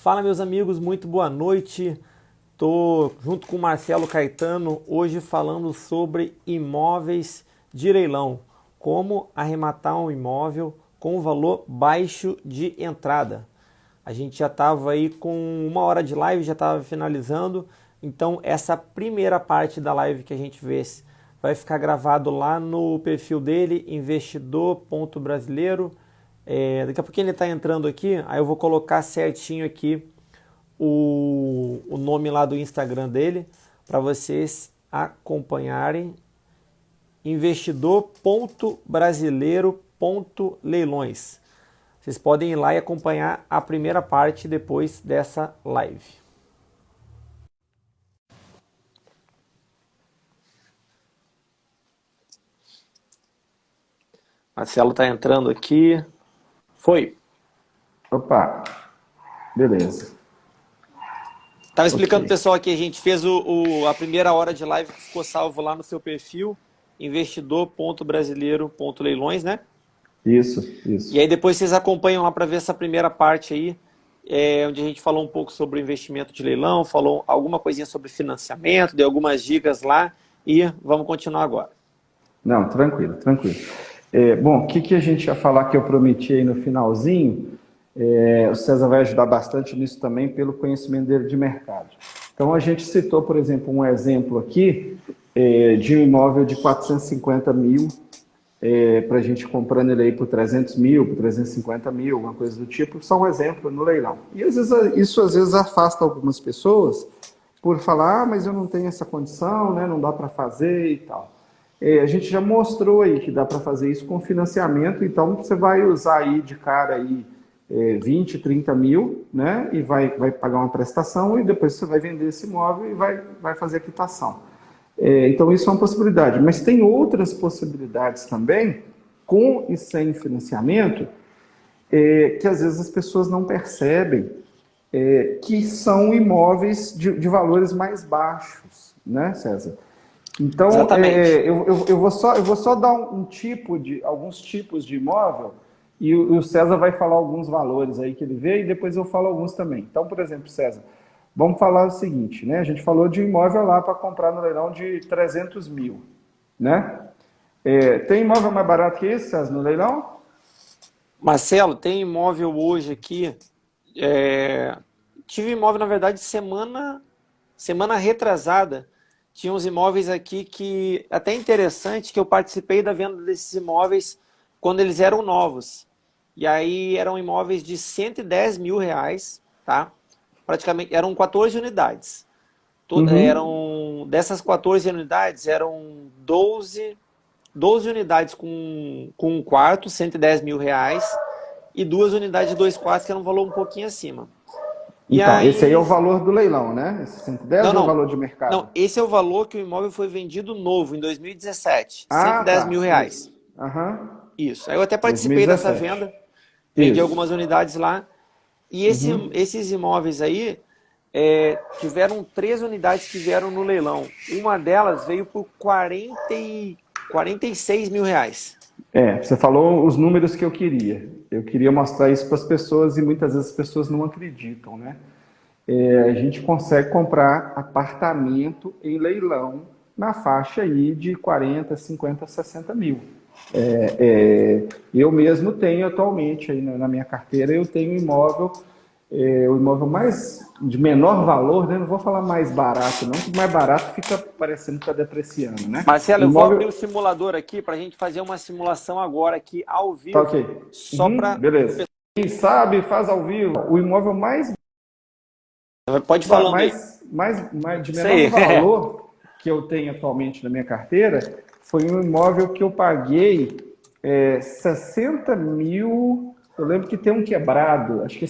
Fala, meus amigos, muito boa noite. Estou junto com o Marcelo Caetano hoje falando sobre imóveis de leilão, como arrematar um imóvel com valor baixo de entrada. A gente já estava aí com 1 hora de live, já estava finalizando, então essa primeira parte da live que a gente vê vai ficar gravado lá no perfil dele, investidor.brasileiro. Daqui a pouquinho ele está entrando aqui, aí eu vou colocar certinho aqui o nome lá do Instagram dele para vocês acompanharem. Investidor.brasileiro.leilões. Vocês podem ir lá e acompanhar a primeira parte depois dessa live. Marcelo está entrando aqui. Foi. Opa, beleza. Estava explicando, pessoal, que a gente fez a primeira hora de live que ficou salvo lá no seu perfil, investidor.brasileiro.leilões, né? Isso. E aí depois vocês acompanham lá para ver essa primeira parte aí, onde a gente falou um pouco sobre o investimento de leilão, falou alguma coisinha sobre financiamento, deu algumas dicas lá e vamos continuar agora. Não, tranquilo. Bom, o que a gente ia falar que eu prometi aí no finalzinho, o César vai ajudar bastante nisso também pelo conhecimento dele de mercado. Então a gente citou, por exemplo, um exemplo aqui de um imóvel de 450 mil, para a gente comprando ele aí por 300 mil, por 350 mil, alguma coisa do tipo, só um exemplo no leilão. E às vezes, isso às vezes afasta algumas pessoas por falar, mas eu não tenho essa condição, né, não dá para fazer e tal. A gente já mostrou aí que dá para fazer isso com financiamento, então você vai usar aí de cara aí 20, 30 mil, né, e vai pagar uma prestação e depois você vai vender esse imóvel e vai fazer a quitação. Então isso é uma possibilidade, mas tem outras possibilidades também, com e sem financiamento, que às vezes as pessoas não percebem, que são imóveis de valores mais baixos, né, César? Então, eu vou só dar alguns tipos de imóvel e o César vai falar alguns valores aí que ele vê e depois eu falo alguns também. Então, por exemplo, César, vamos falar o seguinte, né? A gente falou de um imóvel lá para comprar no leilão de 300 mil, né? Tem imóvel mais barato que esse, César, no leilão? Marcelo, tem imóvel hoje aqui, tive imóvel, na verdade, semana retrasada. Tinha uns imóveis aqui que, até interessante, que eu participei da venda desses imóveis quando eles eram novos. E aí eram imóveis de 110 mil reais, tá? Praticamente, eram 14 unidades. Dessas 14 unidades, eram 12 unidades com um quarto, 110 mil reais, e 2 unidades de 2 quartos, que era um valor um pouquinho acima. Então, esse aí é o valor do leilão, né? Esse 110 ou é o valor de mercado? Não, esse é o valor que o imóvel foi vendido novo, em 2017. Ah, 110 tá. mil reais. Isso. Aí eu até participei 2017. dessa venda, vendi Isso. algumas unidades lá. E esses imóveis aí, tiveram 3 unidades que vieram no leilão. Uma delas veio por 46 mil reais. Você falou os números que eu queria. Eu queria mostrar isso para as pessoas e muitas vezes as pessoas não acreditam, né? A gente consegue comprar apartamento em leilão na faixa aí de 40, 50, 60 mil. Eu mesmo tenho atualmente aí na minha carteira, eu tenho imóvel, o imóvel de menor valor, né? Não vou falar mais barato não, porque mais barato fica parecendo que está depreciando, né? Marcelo, eu vou abrir o simulador aqui para a gente fazer uma simulação agora aqui ao vivo. Tá ok. Só para... Beleza. Quem sabe faz ao vivo. O imóvel Pode falar de menor valor que eu tenho atualmente na minha carteira foi um imóvel que eu paguei 60 mil. Eu lembro que tem um quebrado, acho que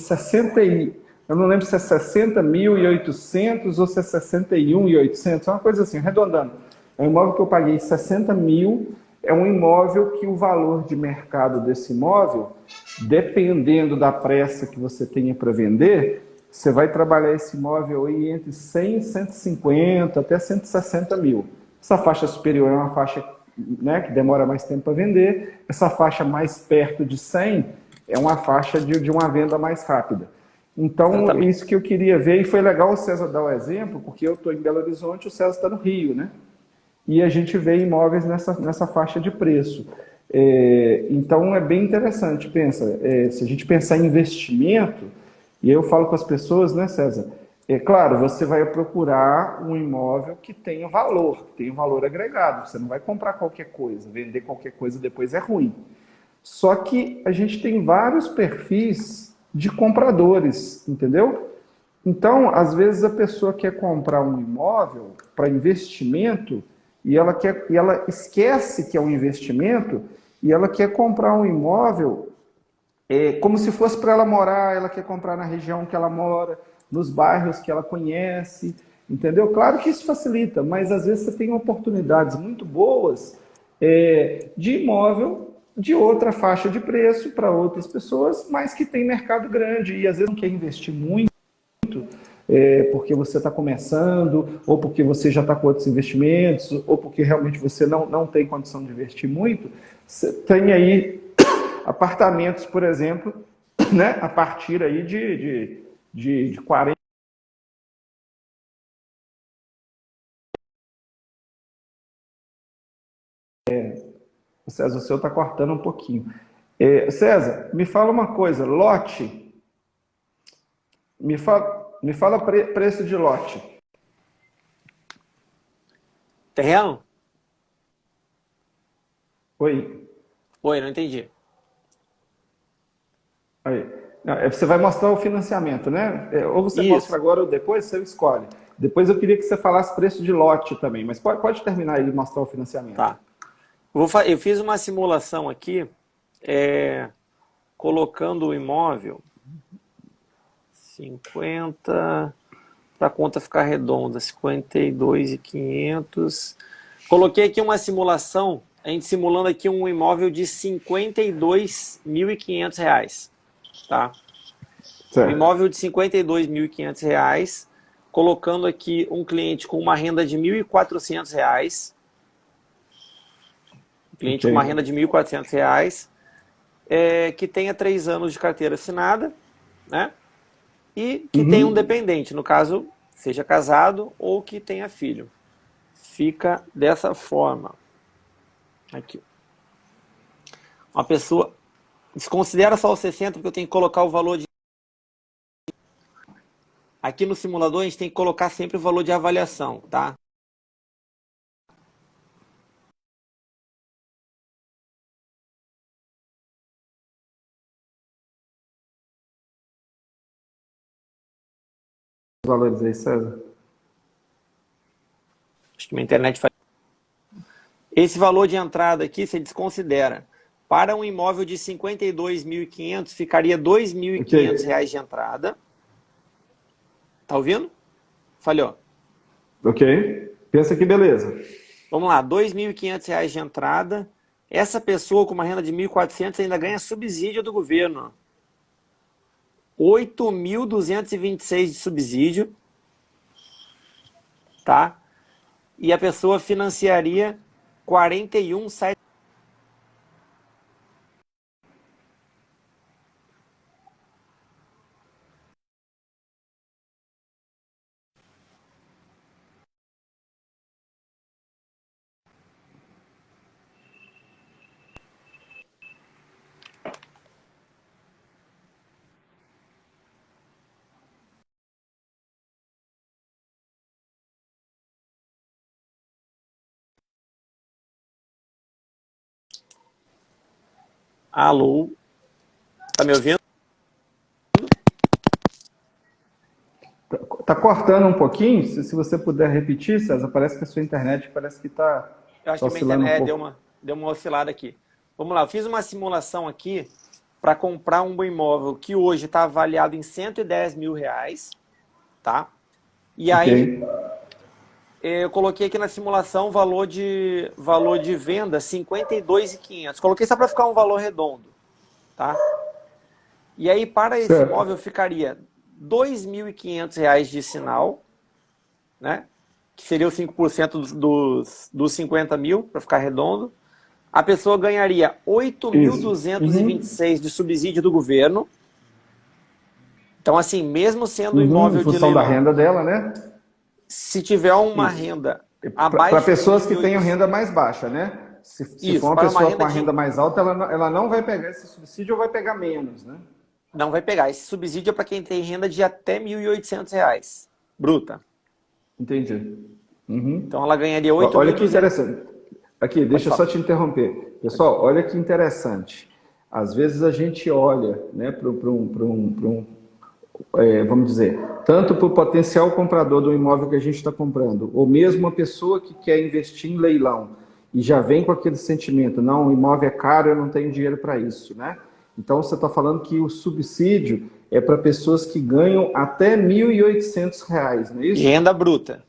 eu não lembro se é 60.800 ou se é 61.800, é uma coisa assim, arredondando. É um imóvel que eu paguei 60 mil, é um imóvel que o valor de mercado desse imóvel, dependendo da pressa que você tenha para vender, você vai trabalhar esse imóvel aí entre 100, 150 até 160 mil. Essa faixa superior é uma faixa, né, que demora mais tempo para vender, essa faixa mais perto de 100 é uma faixa de uma venda mais rápida. Então, Exatamente. isso que eu queria ver, e foi legal o César dar o exemplo, porque eu estou em Belo Horizonte, o César está no Rio, né? E a gente vê imóveis nessa faixa de preço. Então, é bem interessante, pensa, se a gente pensar em investimento, e aí eu falo com as pessoas, né, César? É claro, você vai procurar um imóvel que tenha um valor agregado. Você não vai comprar qualquer coisa, vender qualquer coisa depois é ruim. Só que a gente tem vários perfis de compradores, entendeu? Então, às vezes a pessoa quer comprar um imóvel para investimento e ela esquece que é um investimento e ela quer comprar um imóvel como se fosse para ela morar, ela quer comprar na região que ela mora, nos bairros que ela conhece, entendeu? Claro que isso facilita, mas às vezes você tem oportunidades muito boas de imóvel de outra faixa de preço para outras pessoas, mas que tem mercado grande e às vezes não quer investir muito, porque você está começando, ou porque você já está com outros investimentos, ou porque realmente você não tem condição de investir muito. Você tem aí apartamentos, por exemplo, né, a partir aí de 40. César, o seu está cortando um pouquinho. César, me fala uma coisa, lote, me fala preço de lote. Terreno? Oi, Oi, não entendi. aí. Não, você vai mostrar o financiamento, né? Ou você mostra Isso, agora ou depois, você escolhe. Depois eu queria que você falasse preço de lote também, mas pode terminar aí e mostrar o financiamento. tá. Eu fiz uma simulação aqui, é, colocando o imóvel 50, para a conta ficar redonda, 52.500. Coloquei aqui uma simulação, a gente simulando aqui um imóvel de R$ 52.500, tá? Um Certo. imóvel de R$ 52.500, colocando aqui um cliente com uma renda de R$ 1.400, um Ok. cliente com uma renda de R$ 1.400, que tenha 3 anos de carteira assinada, né? E que tenha um Uhum. dependente, no caso, seja casado ou que tenha filho. Fica dessa forma. Aqui. Uma pessoa desconsidera só os 60, porque eu tenho que colocar o valor de. Aqui no simulador a gente tem que colocar sempre o valor de avaliação, tá? Os valores aí, César. Acho que minha internet faz. Esse valor de entrada aqui você desconsidera. Para um imóvel de 52.500, ficaria R$ Ok. 2.500 de entrada. Tá ouvindo? Falhou. Ok. Pensa que beleza. Vamos lá, R$ 2.500 de entrada. Essa pessoa com uma renda de 1.400 ainda ganha subsídio do governo. 8.226 de subsídio, tá? E a pessoa financiaria 41,7. Alô? Tá me ouvindo? Tá cortando um pouquinho? Se você puder repetir, César, parece que a sua internet parece que tá Eu acho que minha oscilando um internet pouco. deu uma oscilada aqui. Vamos lá, eu fiz uma simulação aqui para comprar um imóvel que hoje está avaliado em R$ 110.000, tá? E Ok. aí eu coloquei aqui na simulação o valor de venda 52.500. Coloquei só para ficar um valor redondo, tá? E aí para esse imóvel Certo. ficaria R$ 2.500 de sinal, né? Que seria os 5% dos 50 mil, para ficar redondo. A pessoa ganharia Isso. Uhum. 8.226 de subsídio do governo. Então, assim, mesmo sendo um Uhum, em imóvel de função da leilão, renda dela, né? se tiver uma Isso. renda Para abaixo de pessoas que tenham 1.800, renda mais baixa, né? Se for isso, uma para uma pessoa com renda a de... renda mais alta, ela não vai pegar esse subsídio ou vai pegar menos, né? Não vai pegar. Esse subsídio é para quem tem renda de até R$ 1.800, bruta. Entendi. Uhum. Então, ela ganharia Olha que 8.200. interessante. Aqui, Pode deixa eu só falar. te interromper. Pessoal, olha que interessante. Às vezes a gente olha, né, vamos dizer, tanto para o potencial comprador do imóvel que a gente está comprando, ou mesmo uma pessoa que quer investir em leilão e já vem com aquele sentimento, não, o imóvel é caro, eu não tenho dinheiro para isso, né? Então você está falando que o subsídio é para pessoas que ganham até R$ 1.800, não é E isso? renda bruta.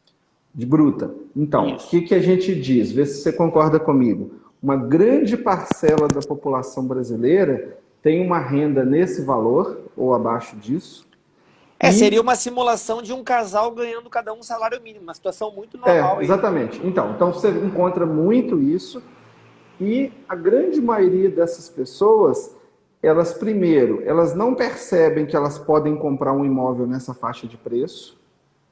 De bruta. Então, o Isso. que a gente diz? Vê se você concorda comigo. Uma grande parcela da população brasileira tem uma renda nesse valor, ou abaixo disso, Seria e uma simulação de um casal ganhando cada um um salário mínimo. Uma situação muito normal aí, né? exatamente. Então você encontra muito isso, e a grande maioria dessas pessoas, elas primeiro, elas não percebem que elas podem comprar um imóvel nessa faixa de preço,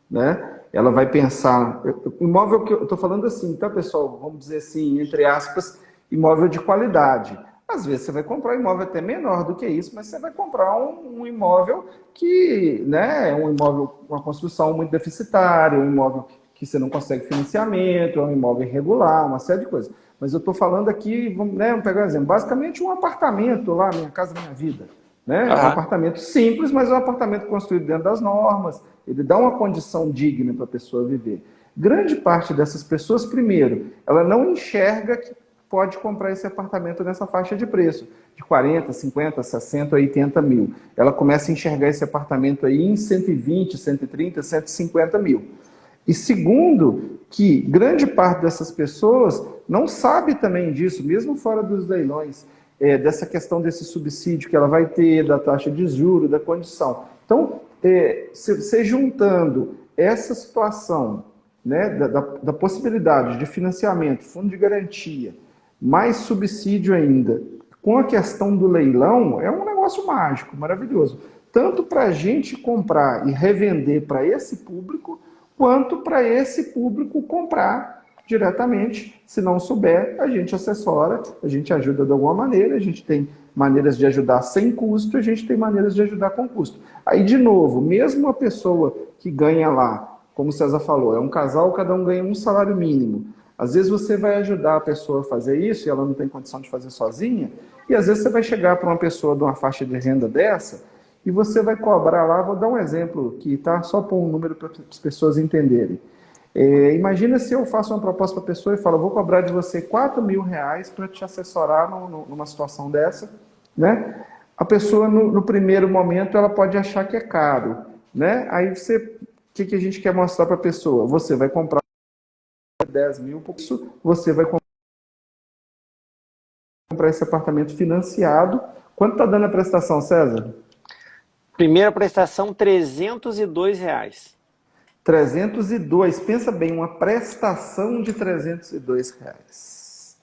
né? Ela vai pensar, imóvel que eu estou falando assim, tá, pessoal? Vamos dizer assim, entre aspas, imóvel de qualidade. Às vezes você vai comprar um imóvel até menor do que isso, mas você vai comprar um imóvel que, né, é um imóvel com uma construção muito deficitária, um imóvel que você não consegue financiamento, é um imóvel irregular, uma série de coisas. Mas eu estou falando aqui, vamos pegar um exemplo, basicamente um apartamento lá, Minha Casa Minha Vida. Né? É um Aham. apartamento simples, mas é um apartamento construído dentro das normas, ele dá uma condição digna para a pessoa viver. Grande parte dessas pessoas, primeiro, ela não enxerga que pode comprar esse apartamento nessa faixa de preço, de 40, 50, 60, 80 mil. Ela começa a enxergar esse apartamento aí em 120, 130, 150 mil. E segundo, que grande parte dessas pessoas não sabe também disso, mesmo fora dos leilões, dessa questão desse subsídio que ela vai ter, da taxa de juros, da condição. Então, você juntando essa situação, né, da possibilidade de financiamento, fundo de garantia, mais subsídio ainda, com a questão do leilão, é um negócio mágico, maravilhoso. Tanto para a gente comprar e revender para esse público, quanto para esse público comprar diretamente. Se não souber, a gente assessora, a gente ajuda de alguma maneira, a gente tem maneiras de ajudar sem custo, a gente tem maneiras de ajudar com custo. Aí, de novo, mesmo a pessoa que ganha lá, como o César falou, é um casal, cada um ganha um salário mínimo. Às vezes você vai ajudar a pessoa a fazer isso e ela não tem condição de fazer sozinha, e às vezes você vai chegar para uma pessoa de uma faixa de renda dessa e você vai cobrar lá, vou dar um exemplo aqui, tá? Só pôr um número para as pessoas entenderem. Imagina se eu faço uma proposta para a pessoa e falo, vou cobrar de você R$ 4.000 para te assessorar numa situação dessa, né? A pessoa, no primeiro momento, ela pode achar que é caro, né? Aí você, o que a gente quer mostrar para a pessoa? Você vai comprar 10 mil, por isso você vai comprar esse apartamento financiado. Quanto está dando a prestação, César? Primeira prestação, R$ 302. 302. Pensa bem, uma prestação de R$ 302.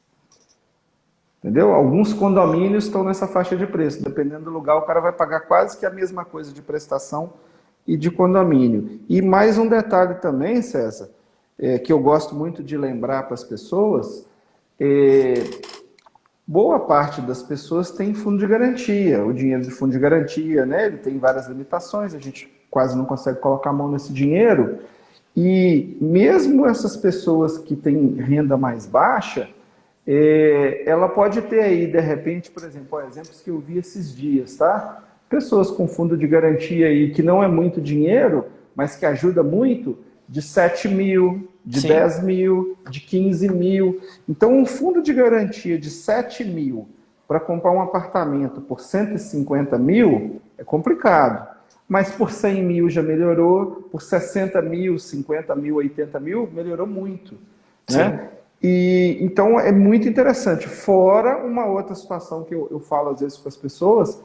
Entendeu? Alguns condomínios estão nessa faixa de preço. Dependendo do lugar, o cara vai pagar quase que a mesma coisa de prestação e de condomínio. E mais um detalhe também, César, que eu gosto muito de lembrar para as pessoas, boa parte das pessoas tem fundo de garantia. O dinheiro de fundo de garantia, né, ele tem várias limitações, a gente quase não consegue colocar a mão nesse dinheiro. E mesmo essas pessoas que têm renda mais baixa, ela pode ter aí, de repente, por exemplo, exemplos que eu vi esses dias, tá? Pessoas com fundo de garantia aí, que não é muito dinheiro, mas que ajuda muito, de 7 mil, de Sim. 10 mil, de 15 mil. Então, um fundo de garantia de 7 mil para comprar um apartamento por 150 mil é complicado. Mas por 100 mil já melhorou, por 60 mil, 50 mil, 80 mil, melhorou muito. Né? E, então é muito interessante. Fora uma outra situação que eu falo às vezes com as pessoas,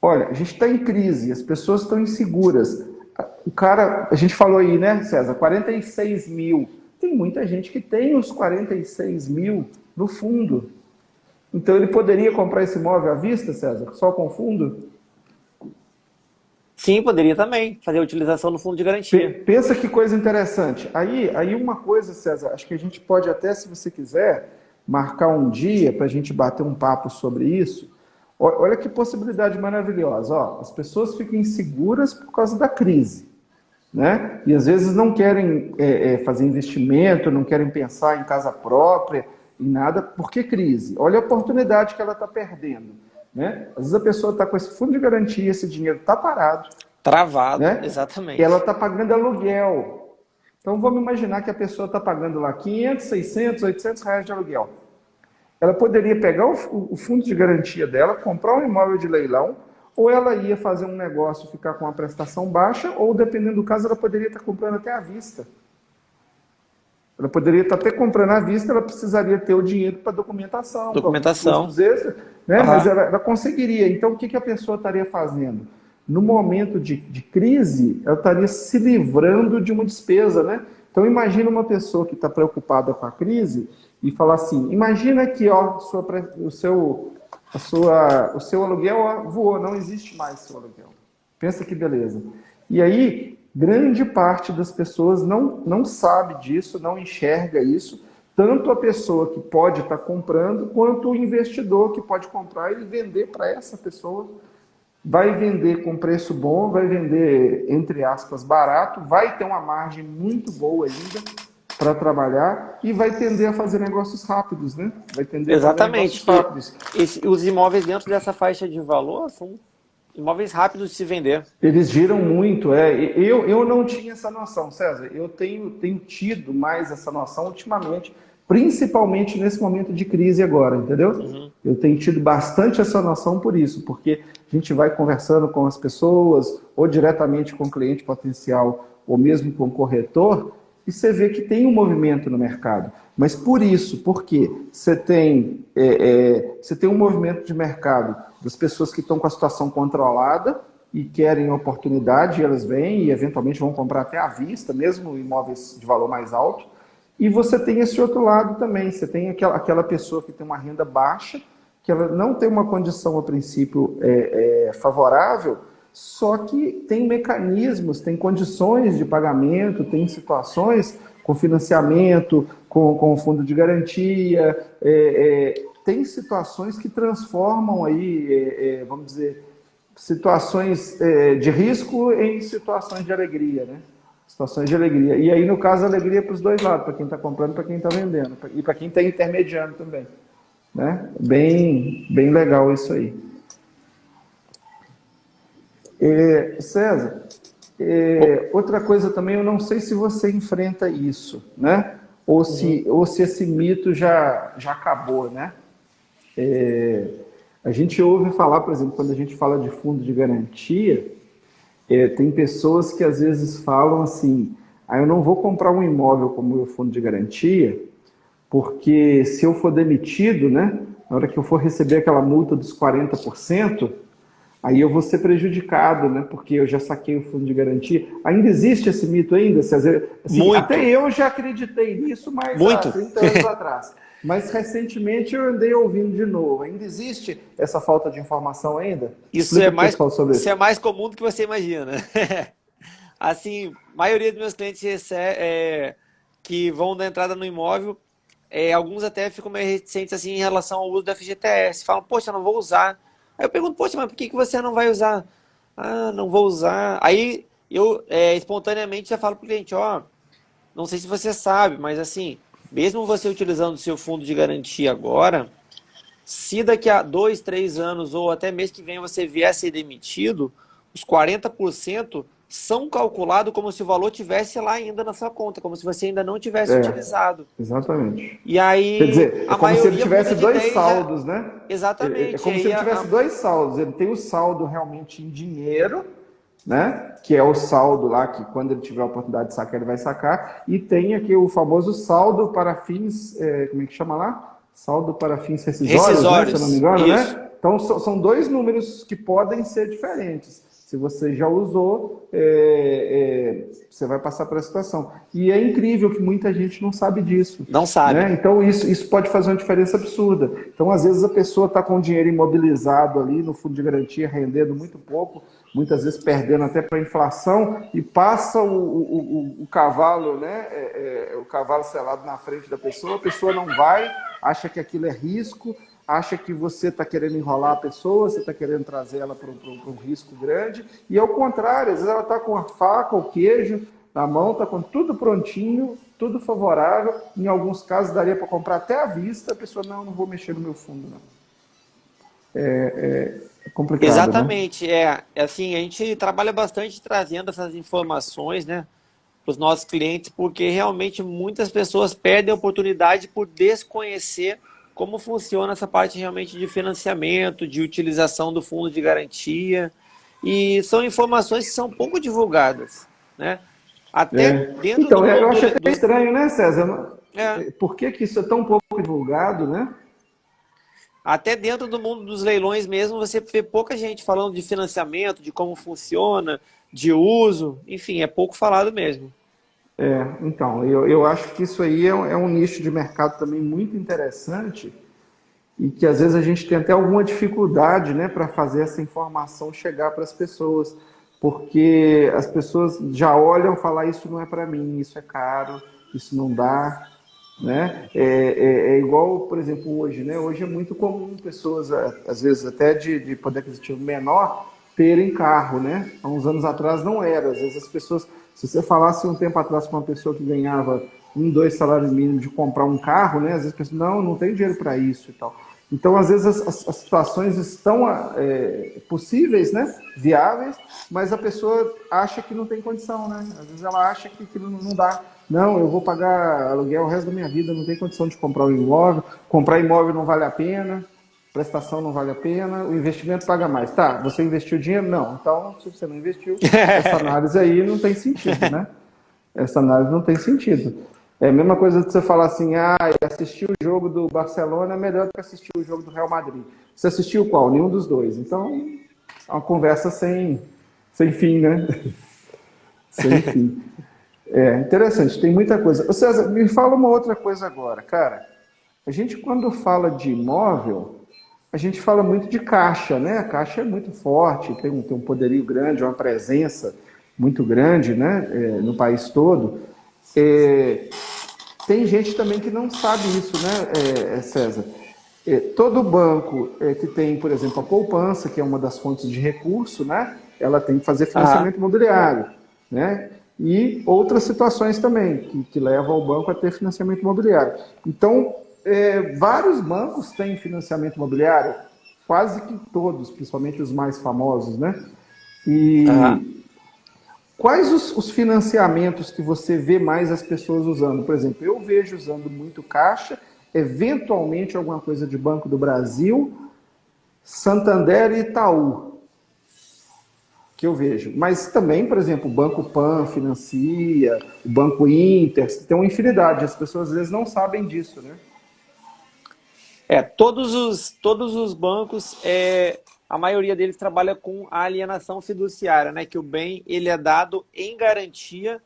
olha, a gente está em crise, as pessoas estão inseguras. O cara, a gente falou aí, né, César, 46 mil. Tem muita gente que tem os 46 mil no fundo. Então ele poderia comprar esse imóvel à vista, César, só com fundo? Sim, poderia também fazer a utilização do fundo de garantia. Pensa que coisa interessante. Aí uma coisa, César, acho que a gente pode até, se você quiser, marcar um dia para a gente bater um papo sobre isso. Olha que possibilidade maravilhosa. Ó, as pessoas ficam inseguras por causa da crise, né? E às vezes não querem fazer investimento, não querem pensar em casa própria, em nada. Por que crise? Olha a oportunidade que ela está perdendo, né? Às vezes a pessoa está com esse fundo de garantia, esse dinheiro está parado, Travado, né? exatamente. E ela está pagando aluguel. Então vamos imaginar que a pessoa está pagando lá 500, 600, 800 reais de aluguel. Ela poderia pegar o fundo de garantia dela, comprar um imóvel de leilão, ou ela ia fazer um negócio, ficar com uma prestação baixa, ou dependendo do caso, ela poderia estar comprando até à vista. Ela poderia estar até comprando à vista, ela precisaria ter o dinheiro para documentação, para alguns custos extras, né? Mas ela conseguiria. Então, o que a pessoa estaria fazendo? No momento de crise, ela estaria se livrando de uma despesa, né? Então, imagina uma pessoa que está preocupada com a crise e falar assim, imagina que ó, o seu aluguel voou, não existe mais seu aluguel. Pensa que beleza. E aí, grande parte das pessoas não sabe disso, não enxerga isso, tanto a pessoa que pode estar comprando, quanto o investidor que pode comprar e vender para essa pessoa. Vai vender com preço bom, vai vender, entre aspas, barato, vai ter uma margem muito boa ainda para trabalhar e vai tender a fazer negócios rápidos, né? Vai tender a fazer negócios rápidos. Os imóveis dentro dessa faixa de valor são imóveis rápidos de se vender. Eles giram muito, Eu não tinha essa noção, César. Eu tenho tido mais essa noção ultimamente, principalmente nesse momento de crise agora, entendeu? Uhum. Eu tenho tido bastante essa noção por isso, porque a gente vai conversando com as pessoas, ou diretamente com o cliente potencial, ou mesmo com o corretor, e você vê que tem um movimento no mercado. Mas por isso, porque você tem um movimento de mercado das pessoas que estão com a situação controlada e querem oportunidade, e elas vêm e eventualmente vão comprar até à vista, mesmo imóveis de valor mais alto. E você tem esse outro lado também, você tem aquela pessoa que tem uma renda baixa, que ela não tem uma condição, a princípio, favorável, só que tem mecanismos, tem condições de pagamento, tem situações com financiamento, com fundo de garantia, tem situações que transformam aí, vamos dizer, situações de risco em situações de alegria, né? Situações de alegria. E aí, no caso, alegria para os dois lados, para quem está comprando e para quem está vendendo, e para quem está intermediando também. Né? Bem legal isso aí. César, outra coisa também, eu não sei se você enfrenta isso, né? Ou se esse mito já acabou, né? A gente ouve falar, por exemplo, quando a gente fala de fundo de garantia, tem pessoas que às vezes falam assim, eu não vou comprar um imóvel como meu fundo de garantia, porque se eu for demitido, né, na hora que eu for receber aquela multa dos 40%, aí eu vou ser prejudicado, né, porque eu já saquei o fundo de garantia. Ainda existe esse mito ainda? Assim, até eu já acreditei nisso, mas há 30 anos atrás. Mas recentemente eu andei ouvindo de novo. Ainda existe essa falta de informação ainda? Isso é mais comum do que você imagina. Assim, a maioria dos meus clientes que vão dar entrada no imóvel, alguns até ficam meio reticentes assim, em relação ao uso do FGTS. Falam, poxa, eu não vou usar. Aí eu pergunto, poxa, mas por que você não vai usar? Não vou usar. Aí eu espontaneamente já falo para o cliente, não sei se você sabe, mas assim, mesmo você utilizando o seu fundo de garantia agora, se daqui a 2, 3 anos ou até mês que vem você vier a ser demitido, os 40% são calculados como se o valor tivesse lá ainda na sua conta, como se você ainda não tivesse utilizado. Exatamente. E aí, quer dizer, é como se ele tivesse dois saldos, já... né? Exatamente. É como se ele tivesse dois saldos. Ele tem o saldo realmente em dinheiro, né? Que é o saldo lá que quando ele tiver a oportunidade de sacar, ele vai sacar. E tem aqui o famoso saldo para fins, como é que chama lá? Saldo para fins rescisórios, né? Se eu não me engano, isso. né? Então são dois números que podem ser diferentes. Se você já usou, você vai passar por essa situação. E é incrível que muita gente não sabe disso. Não sabe. Né? Então, isso pode fazer uma diferença absurda. Então, às vezes, a pessoa está com o dinheiro imobilizado ali no fundo de garantia, rendendo muito pouco, muitas vezes perdendo até para a inflação, e passa o cavalo, né? O cavalo selado na frente da pessoa, a pessoa não vai, acha que aquilo é risco, acha que você está querendo enrolar a pessoa, você está querendo trazer ela para um risco grande, e ao contrário, às vezes ela está com a faca, o queijo na mão, está com tudo prontinho, tudo favorável, em alguns casos daria para comprar até à vista, a pessoa, não vou mexer no meu fundo, não. É complicado, Exatamente. Né? Assim, a gente trabalha bastante trazendo essas informações, né, para os nossos clientes, porque realmente muitas pessoas perdem a oportunidade por desconhecer como funciona essa parte realmente de financiamento, de utilização do fundo de garantia, e são informações que são pouco divulgadas, né? Até dentro Então, do eu mundo acho até do... estranho, né, César? É, Por que isso é tão pouco divulgado, né? até dentro do mundo dos leilões mesmo, você vê pouca gente falando de financiamento, de como funciona, de uso, enfim, é pouco falado mesmo. Então, eu acho que isso aí é um nicho de mercado também muito interessante e que às vezes a gente tem até alguma dificuldade, né, para fazer essa informação chegar para as pessoas, porque as pessoas já olham e falam, isso não é para mim, isso é caro, isso não dá, né? É igual, por exemplo, hoje, né? Hoje é muito comum pessoas, às vezes até de poder aquisitivo menor, terem carro, né? Há uns anos atrás não era. Às vezes as pessoas, se você falasse um tempo atrás com uma pessoa que ganhava 2 salários mínimos de comprar um carro, né? Às vezes a pessoa, não tem dinheiro para isso e tal. Então, às vezes as situações estão possíveis, né? Viáveis, mas a pessoa acha que não tem condição, né? Às vezes ela acha que aquilo não dá. Não, eu vou pagar aluguel o resto da minha vida, não tem condição de comprar um imóvel, comprar imóvel não vale a pena, prestação não vale a pena, o investimento paga mais. Tá, você investiu dinheiro? Não. Então, se você não investiu, essa análise aí não tem sentido, né? Essa análise não tem sentido. É a mesma coisa de você falar assim, assistir o jogo do Barcelona é melhor do que assistir o jogo do Real Madrid. Você assistiu qual? Nenhum dos dois. Então, é uma conversa sem fim, né? Sem fim. Interessante, tem muita coisa. Ô César, me fala uma outra coisa agora, cara. A gente, quando fala de imóvel, a gente fala muito de caixa, né? A caixa é muito forte, tem um poderio grande, uma presença muito grande, né? No país todo. Tem gente também que não sabe isso, né, César? Todo banco que tem, por exemplo, a poupança, que é uma das fontes de recurso, né? Ela tem que fazer Aham. financiamento imobiliário, né? E outras situações também, que levam o banco a ter financiamento imobiliário. Então, vários bancos têm financiamento imobiliário, quase que todos, principalmente os mais famosos, né? Aham. E quais os financiamentos que você vê mais as pessoas usando? Por exemplo, eu vejo usando muito Caixa, eventualmente alguma coisa de Banco do Brasil, Santander e Itaú, que eu vejo. Mas também, por exemplo, o Banco Pan financia, o Banco Inter, tem uma infinidade. As pessoas às vezes não sabem disso, né? Todos os bancos, a maioria deles trabalha com a alienação fiduciária, né? Que o bem ele é dado em garantia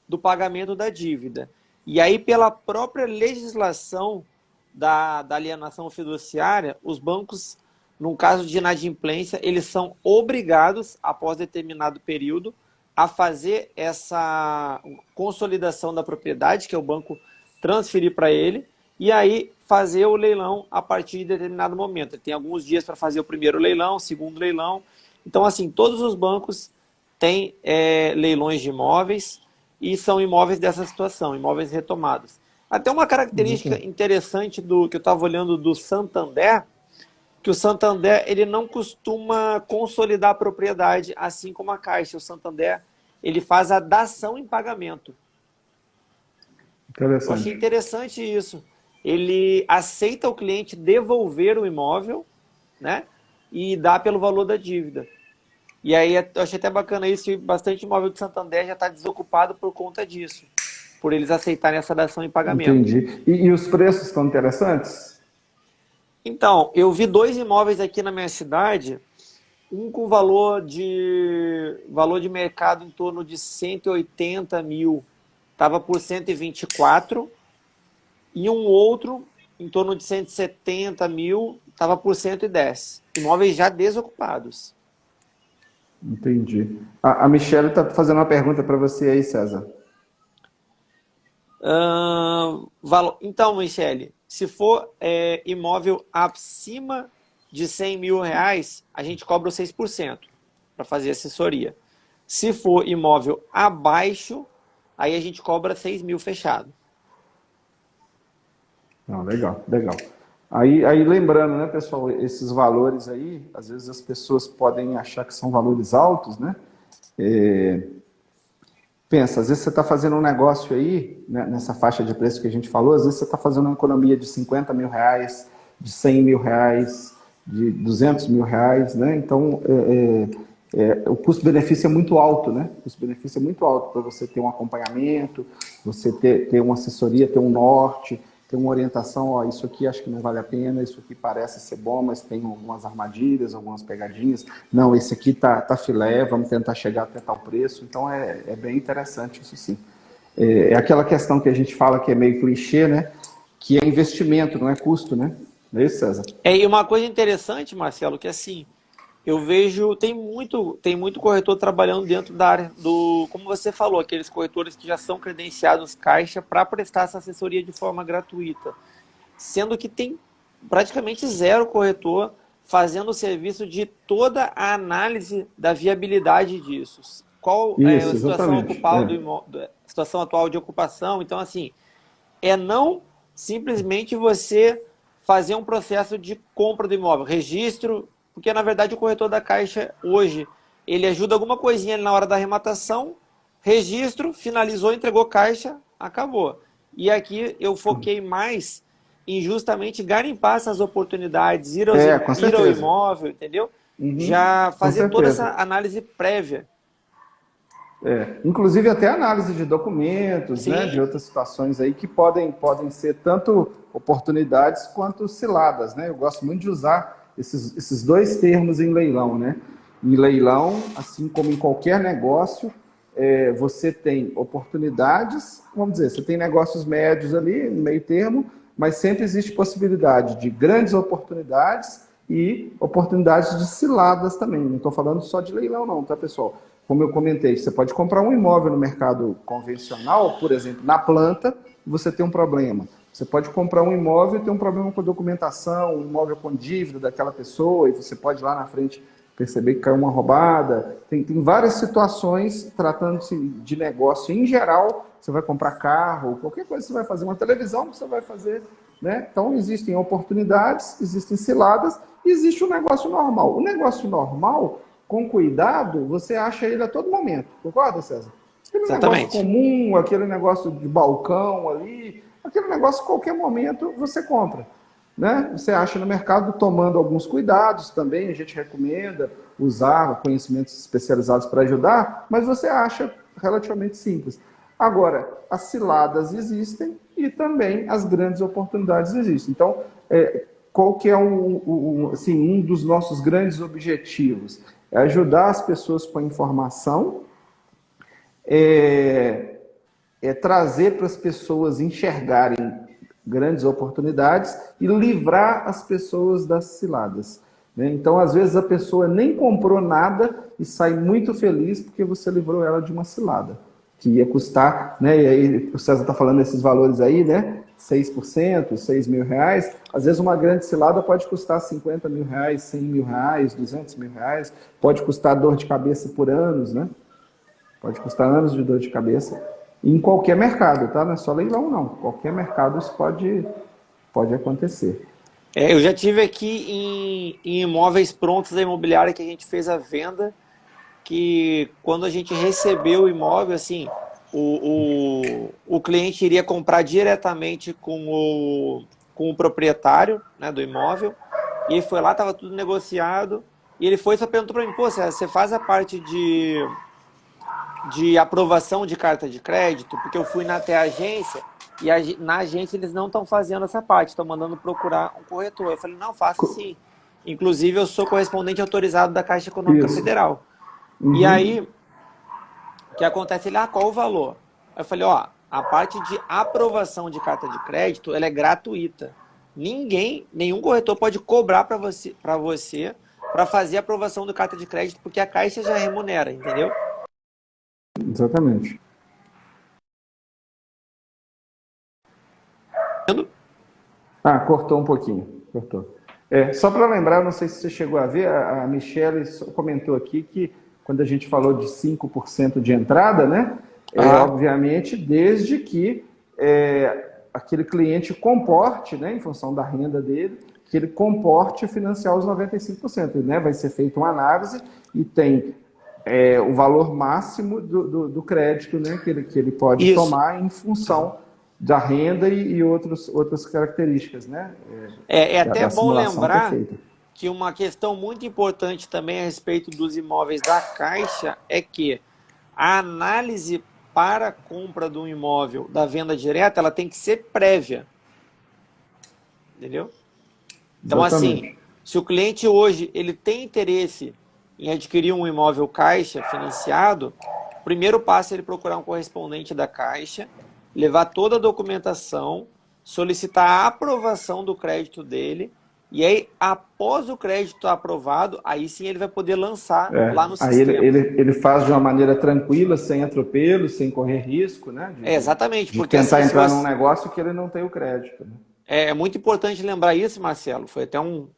do pagamento da dívida. E aí, pela própria legislação da alienação fiduciária, os bancos, no caso de inadimplência, eles são obrigados, após determinado período, a fazer essa consolidação da propriedade, que é o banco transferir para ele, e aí fazer o leilão a partir de determinado momento. Ele tem alguns dias para fazer o primeiro leilão, o segundo leilão. Então, assim, todos os bancos têm leilões de imóveis e são imóveis dessa situação, imóveis retomados. Até uma característica interessante do que eu estava olhando do Santander, que o Santander ele não costuma consolidar a propriedade assim como a Caixa. O Santander ele faz a dação em pagamento. Eu achei Interessante. interessante isso. Ele aceita o cliente devolver o imóvel, né? E dá pelo valor da dívida. E aí eu achei até bacana isso, que bastante imóvel do Santander já está desocupado por conta disso, por eles aceitarem essa dação em pagamento. Entendi. E os preços estão interessantes? Então, eu vi 2 imóveis aqui na minha cidade um com valor de mercado em torno de 180 mil, estava por 124, e um outro em torno de 170 mil, estava por 110. Imóveis já desocupados. Entendi. A Michelle está fazendo uma pergunta para você aí, César. Então, Michele, se for imóvel acima de 100 mil reais, a gente cobra os 6% para fazer assessoria. Se for imóvel abaixo, aí a gente cobra 6 mil fechado. Não, legal, legal. Aí lembrando, né, pessoal, esses valores aí, às vezes as pessoas podem achar que são valores altos, né? Pensa, às vezes você está fazendo um negócio aí, né, nessa faixa de preço que a gente falou, às vezes você está fazendo uma economia de 50 mil reais, de 100 mil reais, de 200 mil reais, né? Então, o custo-benefício é muito alto, né? O custo-benefício é muito alto para você ter um acompanhamento, você ter uma assessoria, ter um norte, ter uma orientação, ó, isso aqui acho que não vale a pena, isso aqui parece ser bom, mas tem algumas armadilhas, algumas pegadinhas. Não, esse aqui tá filé, vamos tentar chegar até tal preço. Então é bem interessante isso sim. É aquela questão que a gente fala que é meio clichê, né? Que é investimento, não é custo, né? Não é isso, César? E uma coisa interessante, Marcelo, que assim, eu vejo, tem muito corretor trabalhando dentro da área como você falou, aqueles corretores que já são credenciados Caixa para prestar essa assessoria de forma gratuita. Sendo que tem praticamente zero corretor fazendo o serviço de toda a análise da viabilidade disso. Qual é a Isso, situação exatamente. ocupada situação atual de ocupação? Então, assim, não simplesmente você fazer um processo de compra do imóvel, registro, porque na verdade o corretor da Caixa hoje, ele ajuda alguma coisinha na hora da arrematação, registro, finalizou, entregou Caixa, acabou. E aqui eu foquei mais em justamente garimpar essas oportunidades, Com ir ao certeza. imóvel, entendeu? Uhum, Já com fazer toda essa certeza. análise prévia. Inclusive até análise de documentos, né, de Sim, outras situações aí que podem ser tanto oportunidades quanto ciladas, né? Eu gosto muito de usar esses dois termos em leilão, né? Em leilão, assim como em qualquer negócio, você tem oportunidades, vamos dizer, você tem negócios médios ali, no meio termo, mas sempre existe possibilidade de grandes oportunidades e oportunidades de ciladas também. Não estou falando só de leilão não, tá, pessoal? Como eu comentei, você pode comprar um imóvel no mercado convencional, por exemplo, na planta, e você tem um problema. Você pode comprar um imóvel e ter um problema com a documentação, um imóvel com dívida daquela pessoa, e você pode lá na frente perceber que caiu uma roubada. Tem várias situações, tratando-se de negócio em geral, você vai comprar carro, qualquer coisa que você vai fazer, uma televisão que você vai fazer, né? Então, existem oportunidades, existem ciladas, e existe o negócio normal. O negócio normal, com cuidado, você acha ele a todo momento. Concorda, César? Aquele negócio exatamente. comum, aquele negócio de balcão ali, aquele negócio, a qualquer momento, você compra. Né? Você acha no mercado tomando alguns cuidados também, a gente recomenda usar conhecimentos especializados para ajudar, mas você acha relativamente simples. Agora, as ciladas existem e também as grandes oportunidades existem. Então, qual que é assim, um dos nossos grandes objetivos? É ajudar as pessoas com a informação, trazer para as pessoas enxergarem grandes oportunidades e livrar as pessoas das ciladas. Né? Então, às vezes, a pessoa nem comprou nada e sai muito feliz porque você livrou ela de uma cilada, que ia custar, né? E aí o César está falando desses valores aí, né? 6%, 6 mil reais. Às vezes, uma grande cilada pode custar 50 mil reais, 100 mil reais, 200 mil reais. Pode custar dor de cabeça por anos, né? Pode custar anos de dor de cabeça. Em qualquer mercado, tá? Não é só leilão, não. Qualquer mercado isso pode acontecer. Eu já tive aqui em imóveis prontos da imobiliária que a gente fez a venda, que quando a gente recebeu o imóvel, assim, o cliente iria comprar diretamente com o proprietário, né, do imóvel, e ele foi lá, estava tudo negociado, e ele foi e só perguntou para mim, pô, você faz a parte de aprovação de carta de crédito, porque eu fui até a agência e na agência eles não estão fazendo essa parte, estão mandando procurar um corretor. Eu falei, não, faço sim. Inclusive, eu sou correspondente autorizado da Caixa Econômica Isso. Federal. E Uhum. aí, o que acontece? Ele, qual o valor? Aí eu falei, ó, a parte de aprovação de carta de crédito, ela é gratuita. Nenhum corretor pode cobrar para você para fazer a aprovação do carta de crédito, porque a Caixa já remunera, entendeu? Exatamente. Ah, cortou um pouquinho. Cortou. Só para lembrar, não sei se você chegou a ver, a Michelle comentou aqui que quando a gente falou de 5% de entrada, né? Ah, Obviamente, desde que aquele cliente comporte, né, em função da renda dele, que ele comporte financiar os 95%, né? Vai ser feita uma análise e tem o valor máximo do crédito, né, que ele pode isso. tomar em função da renda e outras características, né, É até da bom simulação que é lembrar feita. que uma questão muito importante também a respeito dos imóveis da Caixa é que a análise para a compra do imóvel da venda direta, ela tem que ser prévia, entendeu? Então, assim, Exatamente. se o cliente hoje ele tem interesse em adquirir um imóvel Caixa financiado, o primeiro passo é ele procurar um correspondente da Caixa, levar toda a documentação, solicitar a aprovação do crédito dele, e aí, após o crédito aprovado, aí sim ele vai poder lançar lá no Aí sistema. ele faz de uma maneira tranquila, sem atropelo, sem correr risco, né, Exatamente, de porque assim, tentar se entrar num você, negócio que ele não tem o crédito. Né? é muito importante lembrar isso, Marcelo. Foi até um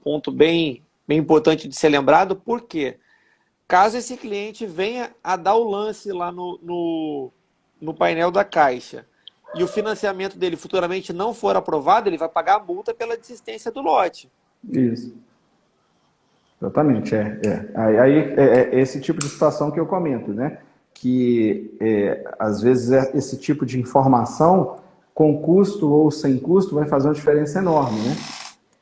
ponto bem importante de ser lembrado, porque caso esse cliente venha a dar o lance lá no painel da Caixa e o financiamento dele futuramente não for aprovado, ele vai pagar a multa pela desistência do lote. Isso. Exatamente, esse tipo de situação que eu comento, né? Que às vezes esse tipo de informação, com custo ou sem custo, vai fazer uma diferença enorme, né?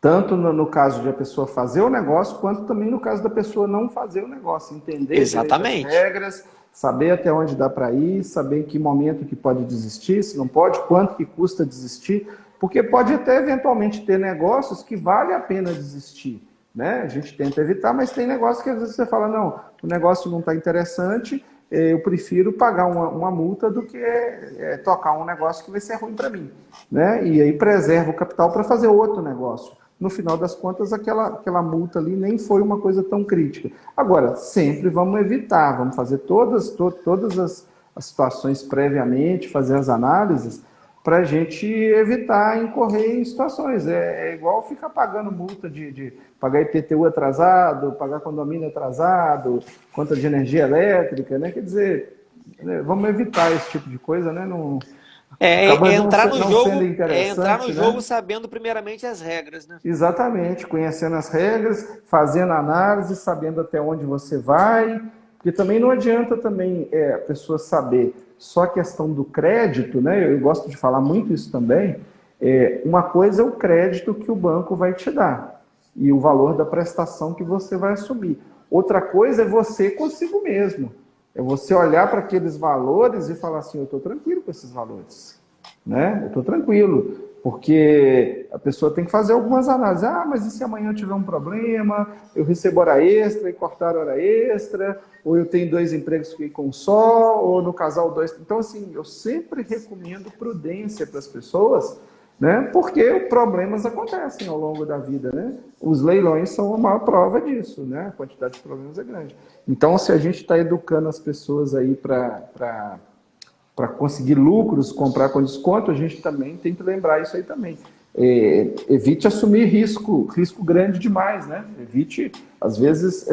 Tanto no caso de a pessoa fazer o negócio, quanto também no caso da pessoa não fazer o negócio, entender direito as Exatamente. regras, saber até onde dá para ir, saber em que momento que pode desistir, se não pode, quanto que custa desistir, porque pode até eventualmente ter negócios que vale a pena desistir, né? A gente tenta evitar, mas tem negócios que às vezes você fala, não, o negócio não está interessante, eu prefiro pagar uma multa do que tocar um negócio que vai ser ruim para mim, né? E aí preserva o capital para fazer outro negócio. No final das contas, aquela multa ali nem foi uma coisa tão crítica. Agora, sempre vamos evitar, vamos fazer todas as situações previamente, fazer as análises, para a gente evitar incorrer em situações. É igual ficar pagando multa de pagar IPTU atrasado, pagar condomínio atrasado, conta de energia elétrica, né? Quer dizer, vamos evitar esse tipo de coisa, né? Não, acaba não sendo É entrar no interessante, jogo né? sabendo primeiramente as regras, né? Exatamente, conhecendo as regras, fazendo análise, sabendo até onde você vai, porque também não adianta também a pessoa saber só a questão do crédito, né? Eu gosto de falar muito isso também. Uma coisa é o crédito que o banco vai te dar e o valor da prestação que você vai assumir. Outra coisa é você consigo mesmo. É você olhar para aqueles valores e falar assim, eu estou tranquilo com esses valores, né? Eu estou tranquilo, porque a pessoa tem que fazer algumas análises. Ah, mas e se amanhã eu tiver um problema, eu recebo hora extra e cortar hora extra, ou eu tenho dois empregos, fiquei com um só, ou no casal dois. Então, assim, eu sempre recomendo prudência para as pessoas, né? Porque problemas acontecem ao longo da vida, né? Os leilões são a maior prova disso, né? A quantidade de problemas é grande. Então, se a gente está educando as pessoas aí para conseguir lucros, comprar com desconto, a gente também tem que lembrar isso aí também. Evite assumir risco grande demais, né? Evite, às vezes,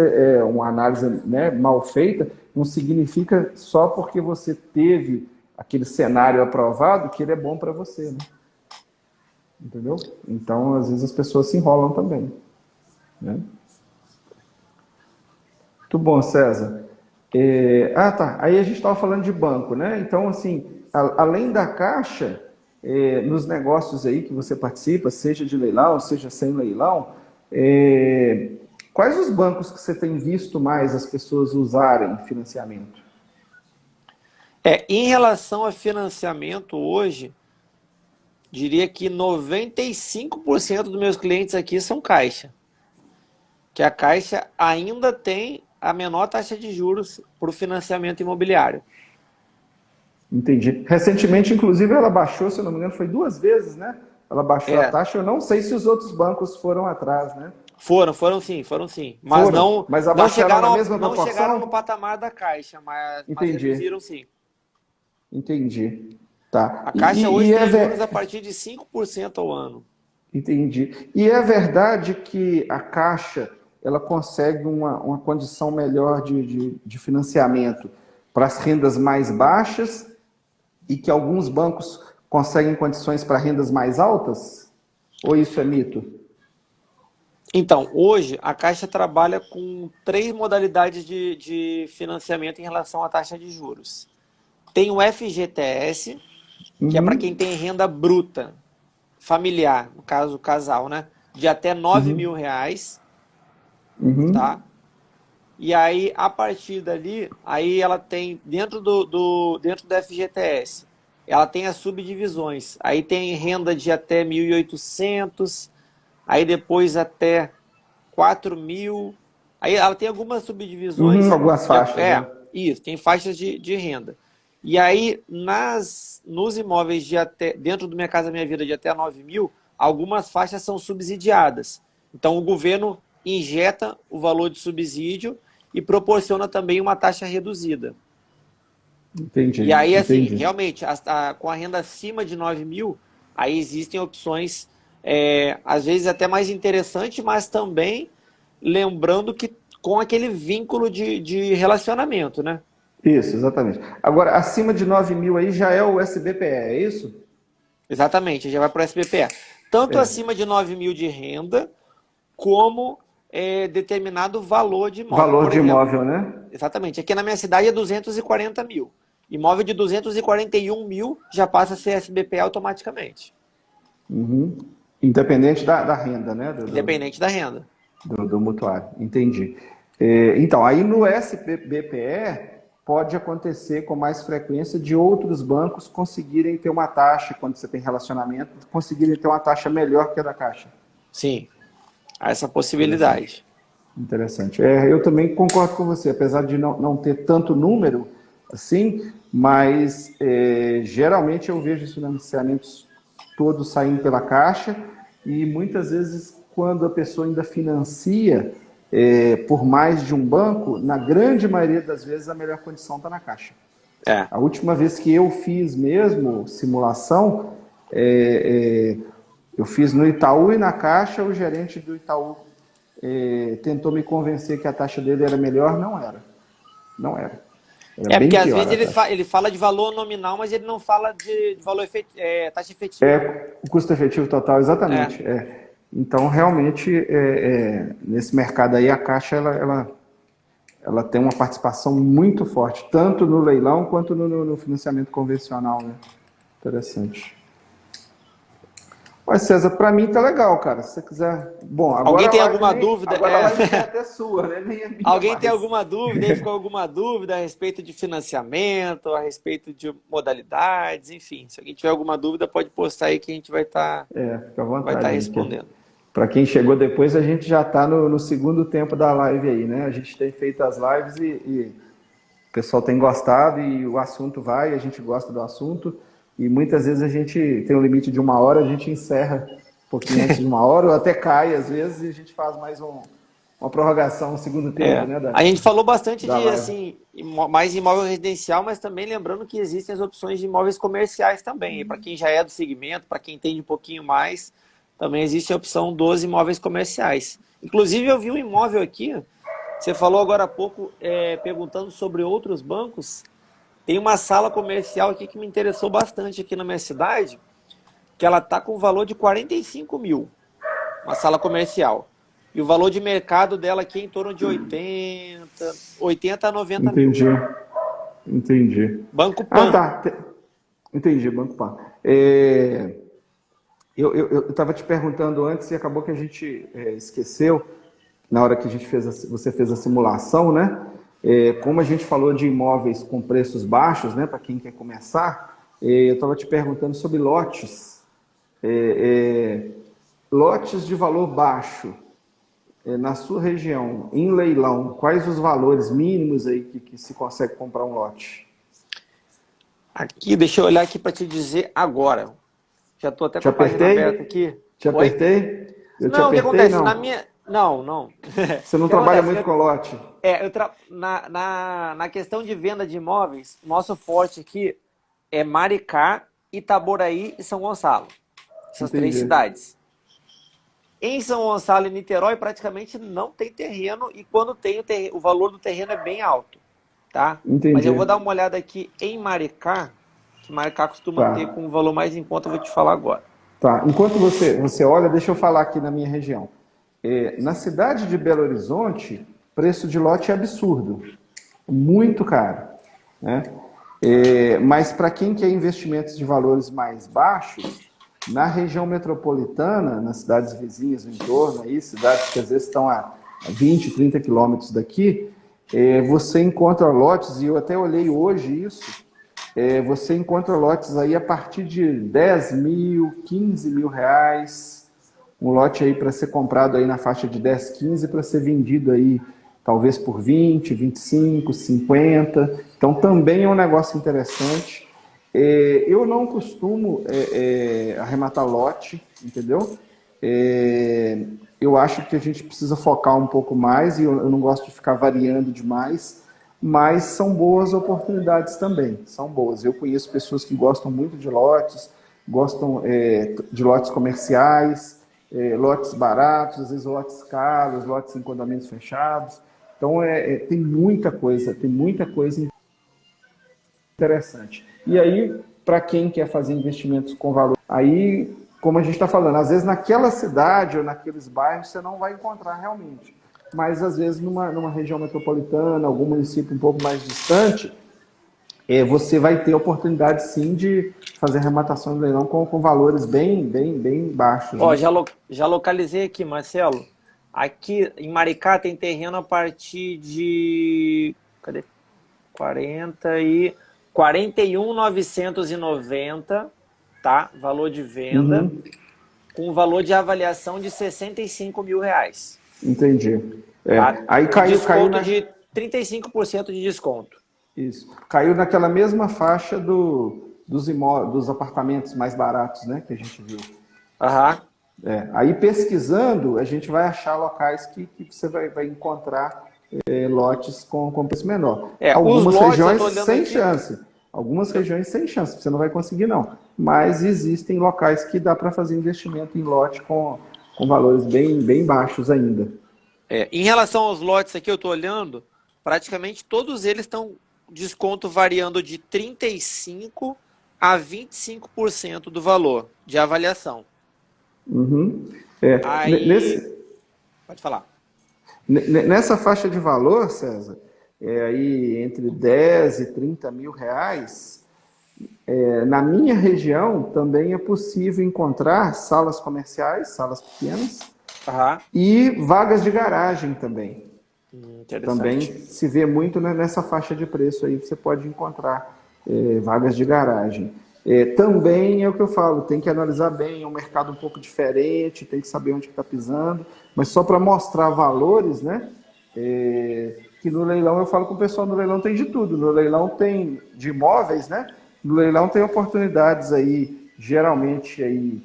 uma análise, né, mal feita não significa só porque você teve aquele cenário aprovado que ele é bom para você, né? Entendeu? Então, às vezes as pessoas se enrolam também, né? Muito bom, César. Tá. Aí a gente estava falando de banco, né? Então, assim, além da Caixa, nos negócios aí que você participa, seja de leilão, seja sem leilão, quais os bancos que você tem visto mais as pessoas usarem em financiamento? Em relação a financiamento hoje, diria que 95% dos meus clientes aqui são caixa. que a Caixa ainda tem a menor taxa de juros para o financiamento imobiliário. Entendi. Recentemente, inclusive, ela baixou, se eu não me engano, foi 2 vezes, né? Ela baixou a É, taxa. Eu não sei se os outros bancos foram atrás, né? foram sim. Mas Foram, não, mas abaixaram na mesma não chegaram no proporção? patamar da Caixa, mas Entendi, reduziram sim. entendi. Tá. A Caixa E hoje é tem juros a partir de 5% ao ano. Entendi. E é verdade que a Caixa ela consegue uma condição melhor de financiamento para as rendas mais baixas e que alguns bancos conseguem condições para rendas mais altas? Ou isso é mito? Então, hoje a Caixa trabalha com três modalidades de financiamento em relação à taxa de juros. Tem o FGTS, que é para quem Uhum, tem renda bruta, familiar, no caso o casal, né? De até 9 mil uhum, reais, tá? uhum, E aí, a partir dali, aí ela tem, dentro do FGTS, ela tem as subdivisões. Aí tem renda de até 1.800, aí depois até 4.000. Aí ela tem algumas uhum, subdivisões. algumas faixas, né? Isso, tem faixas de renda. E aí, nos imóveis de até, dentro do Minha Casa Minha Vida de até 9 mil, algumas faixas são subsidiadas. Então, o governo injeta o valor de subsídio e proporciona também uma taxa reduzida. E Entendi, aí, assim, entendi. realmente, com a renda acima de 9 mil, aí existem opções, às vezes até mais interessantes, mas também lembrando que com aquele vínculo de relacionamento, né? Isso, exatamente. Agora, acima de 9 mil aí já é o SBPE, é isso? Exatamente, já vai para o SBPE. Tanto É. acima de 9 mil de renda, como determinado valor de imóvel. Valor Por de exemplo, imóvel, né? exatamente, aqui na minha cidade é 240 mil. Imóvel de 241 mil já passa a ser SBPE automaticamente, Uhum. Independente da renda, né? independente da renda. Do mutuário. Entendi. Então, aí no SBPE pode acontecer com mais frequência de outros bancos conseguirem ter uma taxa, quando você tem relacionamento, conseguirem ter uma taxa melhor que a da Caixa. Sim, há essa Interessante. possibilidade. Interessante. Eu também concordo com você, apesar de não ter tanto número assim, mas geralmente eu vejo os financiamentos todos saindo pela Caixa e muitas vezes quando a pessoa ainda financia por mais de um banco, na grande maioria das vezes a melhor condição está na Caixa. É. A última vez que eu fiz mesmo simulação, é, é, eu fiz no Itaú e na Caixa, o gerente do Itaú tentou me convencer que a taxa dele era melhor, não era. Não era. Era É, bem porque às pior vezes a taxa. ele fala de valor nominal, mas ele não fala de valor taxa efetiva. O custo efetivo total, É, exatamente. Então, realmente, nesse mercado aí, a Caixa ela tem uma participação muito forte, tanto no leilão quanto no financiamento convencional, né? Interessante. Mas, César, para mim tá legal, cara. Se você quiser. Bom, alguém tem alguma dúvida? agora a live nem é até sua, né? Nem é minha Alguém tem mais. alguma dúvida? Aí ficou alguma dúvida a respeito de financiamento, a respeito de modalidades, enfim. Se alguém tiver alguma dúvida, pode postar aí que a gente Fica à vai tá vontade aí. respondendo. Para quem chegou depois, a gente já está no segundo tempo da live aí, né? A gente tem feito as lives e o pessoal tem gostado e o assunto vai, a gente gosta do assunto. E muitas vezes a gente tem um limite de 1 hora, a gente encerra um pouquinho antes de 1 hora, ou até cai às vezes, e a gente faz mais uma prorrogação, um segundo tempo, né? A gente falou bastante Da de live. assim, mais imóvel residencial, mas também lembrando que existem as opções de imóveis comerciais também. Para quem já é do segmento, para quem entende um pouquinho mais, também existe a opção dos imóveis comerciais. Inclusive, eu vi um imóvel aqui, você falou agora há pouco, perguntando sobre outros bancos. Tem uma sala comercial aqui que me interessou bastante aqui na minha cidade, que ela está com o valor de 45 mil, uma sala comercial. E o valor de mercado dela aqui é em torno de 80 a 90 mil. Entendi, entendi. Banco Ah, Pan. tá. Entendi, Banco Pan. Eu estava te perguntando antes e acabou que a gente esqueceu, na hora que a gente você fez a simulação, né? Como a gente falou de imóveis com preços baixos, né? Para quem quer começar, eu estava te perguntando sobre lotes. Lotes de valor baixo. na sua região, em leilão, quais os valores mínimos aí que se consegue comprar um lote? Aqui, deixa eu olhar aqui para te dizer agora. Já estou até Te com a página aberta apertei? aqui. Te Oi? apertei? Eu te Não, o que apertei, acontece? Na não? minha. Não, não. Você não O que trabalha acontece? muito com lote? Na questão de venda de imóveis, nosso forte aqui é Maricá, Itaboraí e São Gonçalo. Essas três Entendi. cidades. Em São Gonçalo e Niterói praticamente não tem terreno e quando tem o valor do terreno é bem alto, tá? Mas eu Entendi. vou dar uma olhada aqui em Maricá, que Maricá costuma ter Tá. com um valor mais em conta, eu vou te falar agora. Tá. Enquanto você olha, deixa eu falar aqui na minha região. Na cidade de Belo Horizonte, preço de lote é absurdo, muito caro, né? Mas para quem quer investimentos de valores mais baixos, na região metropolitana, nas cidades vizinhas, no entorno, aí, cidades que às vezes estão a 20, 30 quilômetros daqui, você encontra lotes, e eu até olhei hoje isso, você encontra lotes aí a partir de 10 mil, 15 mil reais, um lote aí para ser comprado aí na faixa de 10, 15 para ser vendido aí talvez por 20, 25, 50. Então também é um negócio interessante. Eu não costumo arrematar lote, entendeu? Eu acho que a gente precisa focar um pouco mais e eu não gosto de ficar variando demais, mas são boas oportunidades também, são boas. Eu conheço pessoas que gostam muito de lotes, gostam de lotes comerciais, lotes baratos, às vezes lotes caros, lotes em condomínios fechados. Então tem muita coisa interessante. E aí, para quem quer fazer investimentos com valor, aí, como a gente está falando, às vezes naquela cidade ou naqueles bairros você não vai encontrar realmente. Mas às vezes numa região metropolitana, algum município um pouco mais distante, você vai ter oportunidade sim de fazer arrematação de leilão com valores bem baixos, Ó, né? já localizei aqui, Marcelo. Aqui em Maricá tem terreno a partir de. Cadê? 41.990, tá? Valor de venda, Uhum, com valor de avaliação de 65 mil reais, entendi. tá? Aí Com caiu desconto na, de 35% de desconto. isso, caiu naquela mesma faixa dos apartamentos mais baratos, né, que a gente viu. Aham. Aí pesquisando, a gente vai achar locais que você vai encontrar lotes com preço menor. Os Algumas lotes, eu regiões tô olhando sem aqui. chance. Algumas regiões sem chance, você não vai conseguir não. Mas existem locais que dá para fazer investimento em lote com valores bem baixos ainda. Em relação aos lotes aqui, eu tô olhando, praticamente todos eles estão desconto variando de 35 a 25% do valor de avaliação. Uhum. Aí, pode falar. Nessa faixa de valor, César, aí entre 10 e 30 mil reais, na minha região também é possível encontrar salas comerciais, salas pequenas, Aham. e vagas de garagem também. Também Interessante. se vê muito nessa faixa de preço aí, você pode encontrar vagas de garagem. Também é o que eu falo, tem que analisar bem, é um mercado um pouco diferente, tem que saber onde está pisando, mas só para mostrar valores, né? Que no leilão, eu falo com o pessoal, no leilão tem de tudo, no leilão tem de imóveis, né? No leilão tem oportunidades aí, geralmente aí,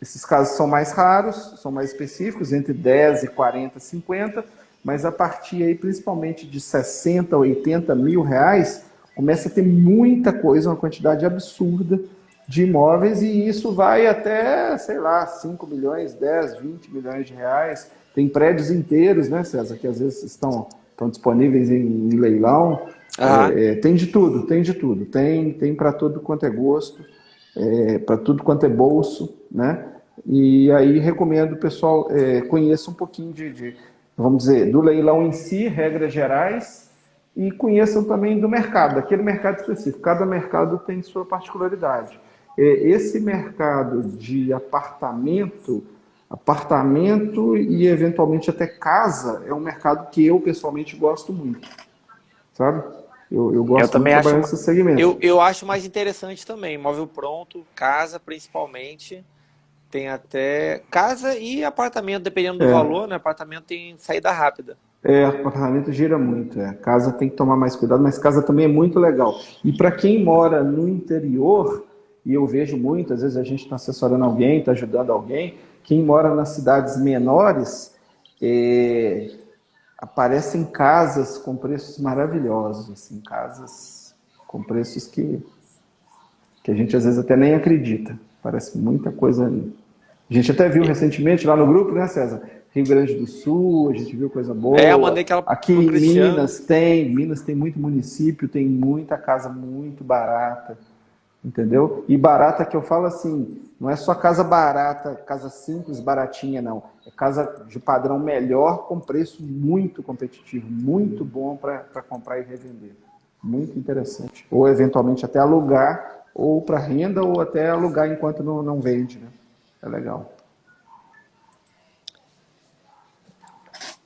esses casos são mais raros, são mais específicos, entre 10 e 40, 50, mas a partir aí, principalmente de 60, 80 mil reais, começa a ter muita coisa, uma quantidade absurda de imóveis, e isso vai até, sei lá, 5 milhões, 10, 20 milhões de reais. Tem prédios inteiros, né, César, que às vezes estão disponíveis em leilão. Aham. Tem de tudo, tem de tudo. Tem para tudo quanto é gosto, para tudo quanto é bolso, né? E aí recomendo o pessoal conheça um pouquinho vamos dizer, do leilão em si, regras gerais, e conheçam também do mercado, daquele mercado específico. Cada mercado tem sua particularidade. Esse mercado de apartamento e eventualmente até casa, é um mercado que eu pessoalmente gosto muito, sabe? Eu Eu gosto muito também de acho, trabalhar nesse segmento. eu acho mais interessante também, imóvel pronto, casa principalmente. Tem até casa e apartamento, dependendo do É, valor, né? Apartamento tem saída rápida. apartamento gira muito. Casa tem que tomar mais cuidado, mas casa também é muito legal. E para quem mora no interior, e eu vejo muito, às vezes a gente está assessorando alguém, está ajudando alguém, quem mora nas cidades menores, é, aparecem casas com preços maravilhosos, assim, casas com preços que a gente às vezes até nem acredita. Parece muita coisa ali. A gente até viu E- recentemente lá no grupo, né, César? Rio Grande do Sul, a gente viu coisa Eu boa. mandei aquela Aqui pro em Cristiano. Minas tem muito município, tem muita casa muito barata, entendeu? E barata que eu falo assim, não é só casa barata, casa simples, baratinha, não. É casa de padrão melhor, com preço muito competitivo, muito bom para comprar e revender. Muito interessante. Ou eventualmente até alugar, ou para renda, ou até alugar enquanto não vende, né? É legal.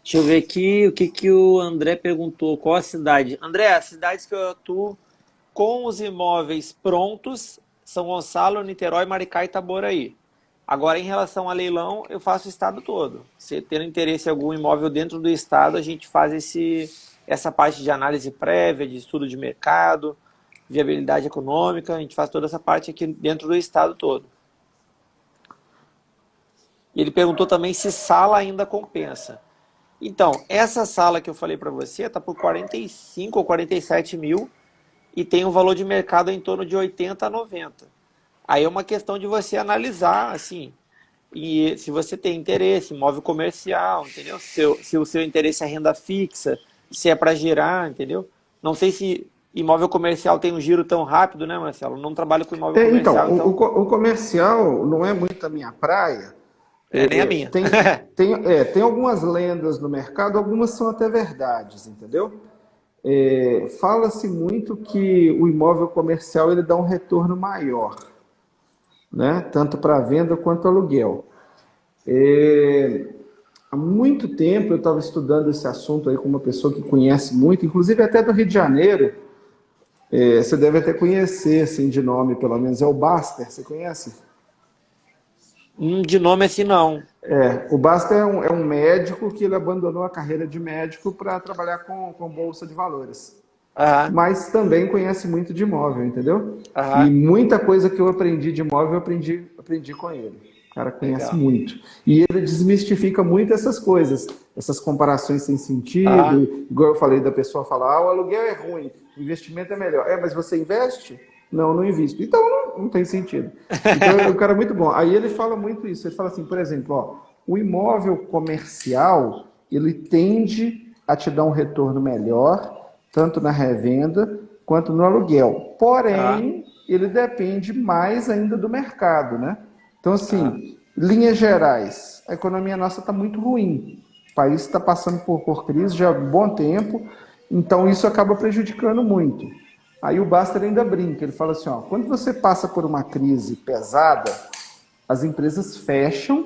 Deixa eu ver aqui o que que o André perguntou. Qual a cidade? André, as cidades que eu atuo com os imóveis prontos, São Gonçalo, Niterói, Maricá e Itaboraí. Agora, em relação a leilão, eu faço o estado todo. Se ter interesse em algum imóvel dentro do estado, a gente faz essa parte de análise prévia, de estudo de mercado, viabilidade econômica, a gente faz toda essa parte aqui dentro do estado todo. E ele perguntou também se sala ainda compensa. Então, essa sala que eu falei para você está por 45 ou 47 mil e tem um valor de mercado em torno de 80 a 90. Aí é uma questão de você analisar, assim, e se você tem interesse, imóvel comercial, entendeu? Se o seu interesse é renda fixa, se é para girar, entendeu? Não sei se imóvel comercial tem um giro tão rápido, né, Marcelo? Não trabalho com imóvel Então, comercial, então o comercial não é muito a minha praia. é nem a minha. Tem algumas lendas no mercado, algumas são até verdades, entendeu? Fala-se muito que o imóvel comercial ele dá um retorno maior, né? Tanto para venda quanto aluguel. É, Há muito tempo eu estava estudando esse assunto aí com uma pessoa que conhece muito, inclusive até do Rio de Janeiro. Você deve até conhecer, assim, de nome, pelo menos, é o Baster, você conhece? De nome assim não. O Baster é um médico que ele abandonou a carreira de médico para trabalhar com bolsa de valores. Aham, Mas também conhece muito de imóvel, entendeu? E aham, muita coisa que eu aprendi de imóvel, eu aprendi com ele. O cara conhece legal. muito. E ele desmistifica muito essas coisas, essas comparações sem Aham, sentido. Igual eu falei da pessoa falar, o aluguel é ruim, o investimento é melhor. Mas você investe? Não, não invisto. Então não tem sentido. Então o cara é muito bom. Aí ele fala muito isso. Ele fala assim, por exemplo, ó, o imóvel comercial, ele tende a te dar um retorno melhor, tanto na revenda quanto no aluguel. aham, Porém, ele depende mais ainda do mercado, né? Então, aham, assim, linhas gerais, a economia nossa está muito ruim. O país está passando por crise já há um bom tempo, então isso acaba prejudicando muito. Aí o Baster ainda brinca, ele fala assim, ó, quando você passa por uma crise pesada, as empresas fecham,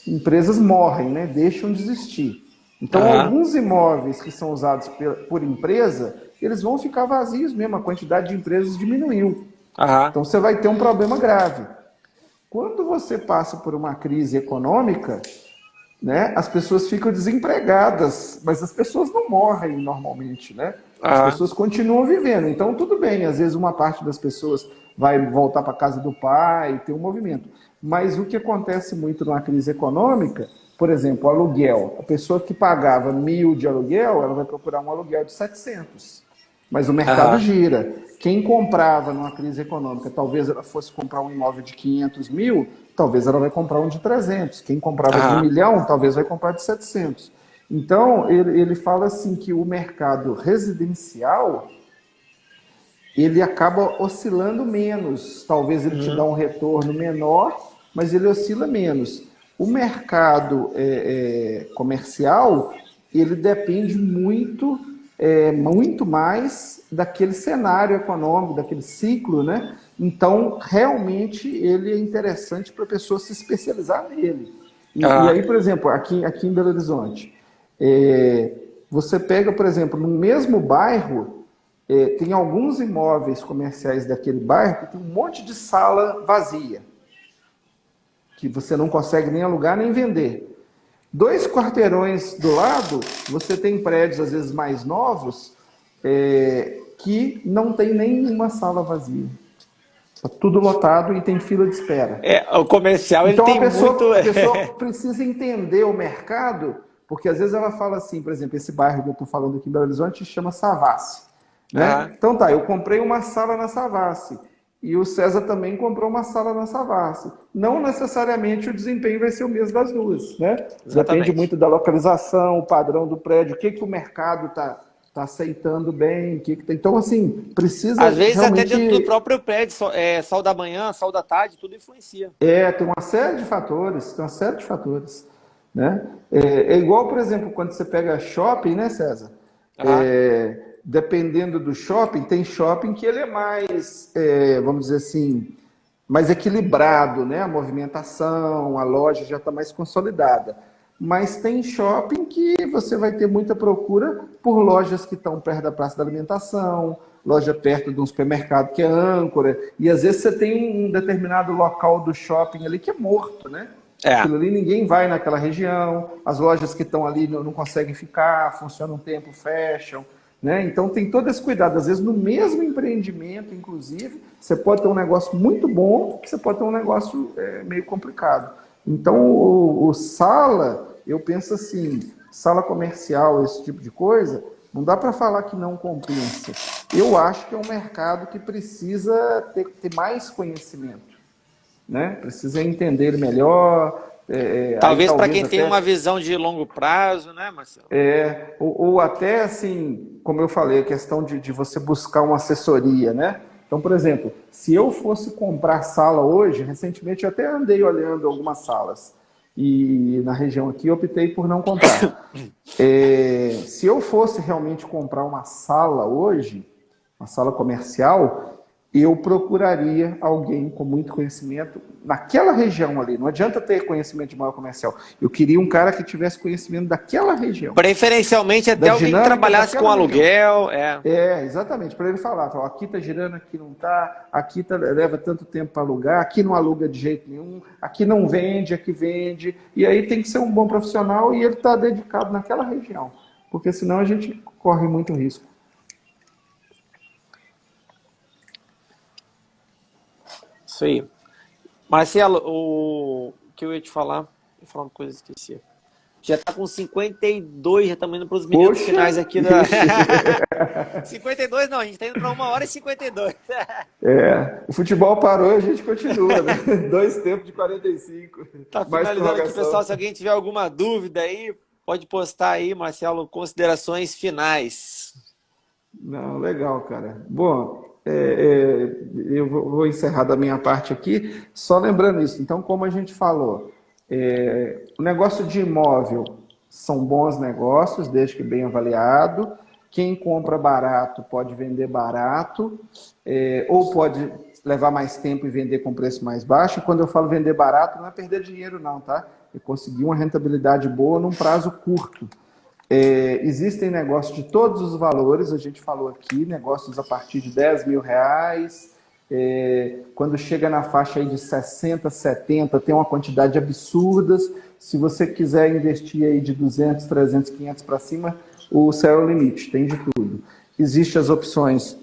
empresas morrem, né? Deixam de existir. Então, aham, alguns imóveis que são usados por empresa, eles vão ficar vazios mesmo, a quantidade de empresas diminuiu. aham, Então, você vai ter um problema grave. Quando você passa por uma crise econômica, né, as pessoas ficam desempregadas, mas as pessoas não morrem normalmente, né? As aham, pessoas continuam vivendo. Então, tudo bem, às vezes uma parte das pessoas vai voltar para a casa do pai, tem um movimento. Mas o que acontece muito numa crise econômica, por exemplo, o aluguel. A pessoa que pagava 1.000 de aluguel, ela vai procurar um aluguel de 700. Mas o mercado aham, gira. Quem comprava numa crise econômica, talvez ela fosse comprar um imóvel de 500 mil, talvez ela vai comprar um de 300. Quem comprava de 1 milhão, talvez vai comprar de 700. Então, ele fala assim que o mercado residencial, ele acaba oscilando menos. Talvez ele te dá uhum, um retorno menor, mas ele oscila menos. O mercado comercial, ele depende muito mais daquele cenário econômico, daquele ciclo, né? Então, realmente, ele é interessante para a pessoa se especializar nele. E aham, aí, por exemplo, aqui em Belo Horizonte, é, você pega, por exemplo, no mesmo bairro, tem alguns imóveis comerciais daquele bairro que tem um monte de sala vazia. que você não consegue nem alugar nem vender. 2 quarteirões do lado, você tem prédios, às vezes, mais novos, que não tem nenhuma sala vazia. Está tudo lotado e tem fila de espera. O comercial, ele Então, tem muito... a pessoa precisa entender o mercado, porque às vezes ela fala assim, por exemplo, esse bairro que eu estou falando aqui em Belo Horizonte chama Savassi. Né? Então tá, eu comprei uma sala na Savassi. E o César também comprou uma sala na Savassi. Não necessariamente o desempenho vai ser o mesmo das duas, né? Depende muito da localização, o padrão do prédio, o que o mercado está aceitando bem, Então, assim, precisa Às vezes realmente... até dentro do próprio prédio, sol da manhã, sol da tarde, tudo influencia. Tem uma série de fatores, né? É igual, por exemplo, quando você pega shopping, né, César? Dependendo do shopping, tem shopping que ele é mais, vamos dizer assim, mais equilibrado, né? A movimentação, a loja já está mais consolidada. Mas tem shopping que você vai ter muita procura por lojas que estão perto da praça da alimentação, loja perto de um supermercado que é âncora, e às vezes você tem um determinado local do shopping ali que é morto, né? Aquilo ali ninguém vai naquela região, as lojas que estão ali não conseguem ficar, funcionam um tempo, fecham. Né? Então tem todo esse cuidado. Às vezes no mesmo empreendimento, inclusive, você pode ter um negócio muito bom, você pode ter um negócio meio complicado. Então o sala, eu penso assim, sala comercial, esse tipo de coisa, não dá para falar que não compensa. Eu acho que é um mercado que precisa ter mais conhecimento, né? Precisa entender ele melhor. Talvez para quem tem uma visão de longo prazo, né, Marcelo? Ou até assim, como eu falei, a questão de você buscar uma assessoria, né? Então, por exemplo, se eu fosse comprar sala hoje, recentemente eu até andei olhando algumas salas e na região aqui eu optei por não comprar. Se eu fosse realmente comprar uma sala hoje, uma sala comercial, eu procuraria alguém com muito conhecimento naquela região ali. Não adianta ter conhecimento de maior comercial. Eu queria um cara que tivesse conhecimento daquela região. Preferencialmente até alguém que trabalhasse com aluguel. Exatamente. Para ele falar, aqui está girando, aqui não está, aqui leva tanto tempo para alugar, aqui não aluga de jeito nenhum, aqui não vende, aqui vende. E aí tem que ser um bom profissional e ele está dedicado naquela região. Porque senão a gente corre muito risco. Isso aí. Marcelo, o que eu ia te falar? Eu ia falar uma coisa, esqueci. Já tá com 52, já estamos indo para os minutos finais aqui da... 52 não, a gente tá indo para 1h52. O futebol parou e a gente continua, né? 2 tempos de 45. Tá finalizando aqui, pessoal. Se alguém tiver alguma dúvida aí, pode postar aí, Marcelo, considerações finais. Não, legal, cara. Bom, eu vou encerrar da minha parte aqui, só lembrando isso. Então, como a gente falou, o negócio de imóvel são bons negócios, desde que bem avaliado. Quem compra barato pode vender barato, ou pode levar mais tempo e vender com preço mais baixo. E quando eu falo vender barato, não é perder dinheiro não, tá? É conseguir uma rentabilidade boa num prazo curto. Existem negócios de todos os valores, a gente falou aqui, negócios a partir de R$10 mil, quando chega na faixa aí de 60, 70, tem uma quantidade de absurdas. Se você quiser investir aí de 200, 300, 500 para cima, o céu é o limite, tem de tudo. Existem as opções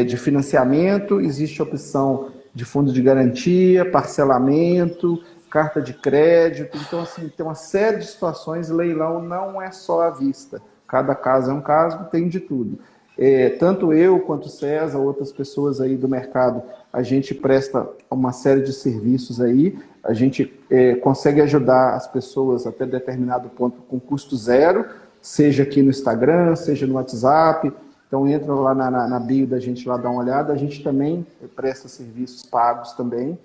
de financiamento, existe a opção de fundo de garantia, parcelamento, carta de crédito. Então, assim, tem uma série de situações. Leilão não é só à vista. Cada caso é um caso, tem de tudo. Tanto eu quanto o César, outras pessoas aí do mercado, a gente presta uma série de serviços aí. A gente consegue ajudar as pessoas até determinado ponto com custo zero, seja aqui no Instagram, seja no WhatsApp. Então, entra lá na bio da gente, lá dá uma olhada. A gente também presta serviços pagos também.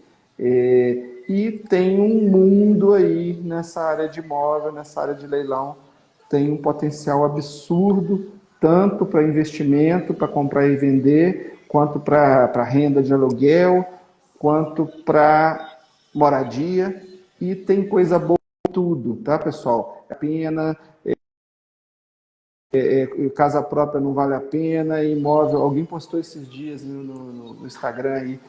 E tem um mundo aí nessa área de imóvel, nessa área de leilão, tem um potencial absurdo, tanto para investimento, para comprar e vender, quanto para renda de aluguel, quanto para moradia, e tem coisa boa em tudo, tá, pessoal? A pena, casa própria não vale a pena, imóvel, alguém postou esses dias no Instagram aí,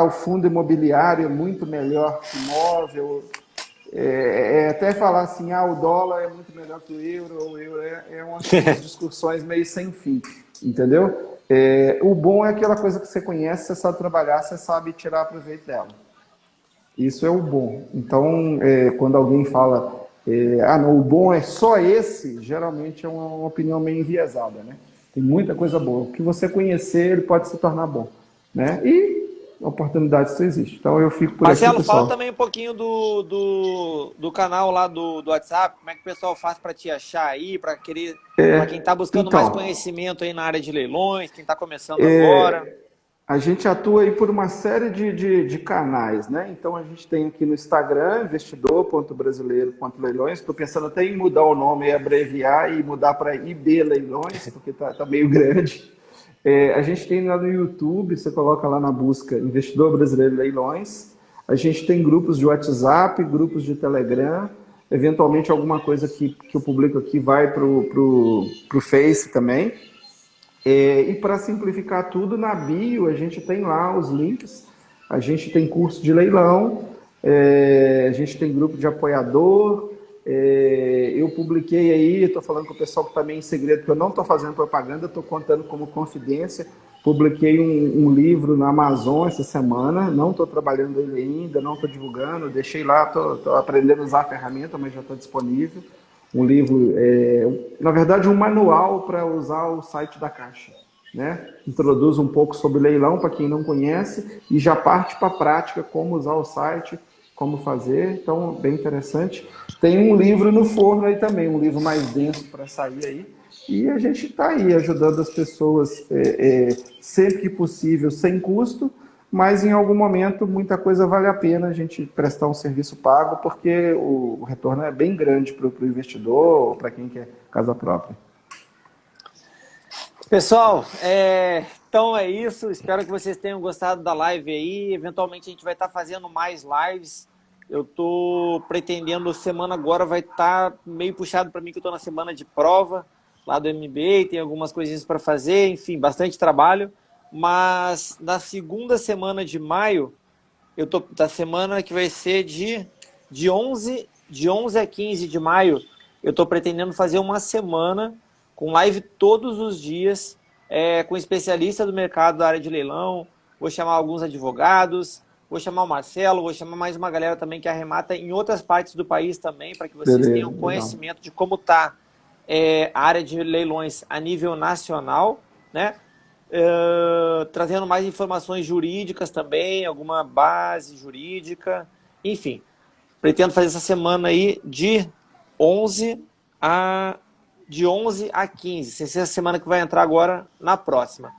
O fundo imobiliário é muito melhor que imóvel. Até falar assim, o dólar é muito melhor que o euro umas discussões meio sem fim, entendeu? O bom é aquela coisa que você conhece, você sabe trabalhar, você sabe tirar proveito dela. Isso é o bom. Então, quando alguém fala, não, o bom é só esse, geralmente é uma opinião meio enviesada, né? Tem muita coisa boa. O que você conhecer, ele pode se tornar bom, né? E oportunidades só existe. Então, eu fico por aqui, Marcelo, fala pessoal. também um pouquinho do canal lá do WhatsApp, como é que o pessoal faz para te achar aí, para quem está buscando mais Então, conhecimento aí na área de leilões, quem está começando agora. a gente atua aí por uma série de canais, né? Então a gente tem aqui no Instagram, investidor.brasileiro.leilões. Estou pensando até em mudar o nome, abreviar e mudar para IB Leilões, porque tá meio grande. A gente tem lá no YouTube, você coloca lá na busca Investidor Brasileiro Leilões. A gente tem grupos de WhatsApp, grupos de Telegram. Eventualmente alguma coisa que eu publico aqui vai para o Face também. E para simplificar tudo, na bio a gente tem lá os links, a gente tem curso de leilão, a gente tem grupo de apoiador, eu publiquei aí, estou falando com o pessoal que está meio em segredo, que eu não estou fazendo propaganda, estou contando como confidência, publiquei um livro na Amazon essa semana, não estou trabalhando ele ainda, não estou divulgando, deixei lá, estou aprendendo a usar a ferramenta, mas já está disponível. Um livro, na verdade, um manual para usar o site da Caixa, né? Introduz um pouco sobre leilão para quem não conhece e já parte para a prática, como usar o site, como fazer. Então, bem interessante. Tem um livro no forno aí também, um livro mais denso para sair aí. E a gente está aí ajudando as pessoas sempre que possível, sem custo, mas em algum momento muita coisa vale a pena a gente prestar um serviço pago, porque o retorno é bem grande para o investidor ou para quem quer casa própria. Pessoal, então é isso. Espero que vocês tenham gostado da live aí. Eventualmente a gente vai estar fazendo mais lives. Eu estou pretendendo, semana agora vai estar meio puxado para mim, que eu estou na semana de prova lá do MBA, tem algumas coisinhas para fazer, enfim, bastante trabalho. Mas na segunda semana de maio, da semana que vai ser de 11 a 15 de maio, eu estou pretendendo fazer uma semana com live todos os dias, com especialista do mercado da área de leilão. Vou chamar alguns advogados, vou chamar o Marcelo, vou chamar mais uma galera também que arremata em outras partes do país também, para que vocês Beleza, tenham conhecimento de como está a área de leilões a nível nacional, né? Trazendo mais informações jurídicas também, alguma base jurídica, enfim. Pretendo fazer essa semana aí de 11 a 15. Essa é a semana que vai entrar agora na próxima.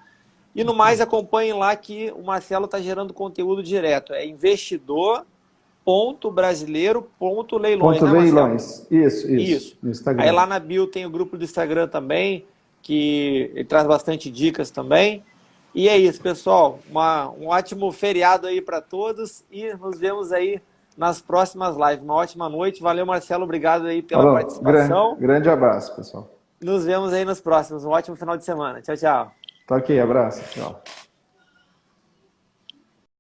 E no mais, acompanhem lá que o Marcelo está gerando conteúdo direto. É investidor.brasileiro.leilões, né, Marcelo? Leilões. Isso. No Instagram. Aí lá na bio tem o grupo do Instagram também, que ele traz bastante dicas também. E é isso, pessoal. Um ótimo feriado aí para todos e nos vemos aí nas próximas lives. Uma ótima noite. Valeu, Marcelo. Obrigado aí pela participação. Grande abraço, pessoal. Nos vemos aí nos próximos. Um ótimo final de semana. Tchau, tchau. Tá ok, abraço. Tchau.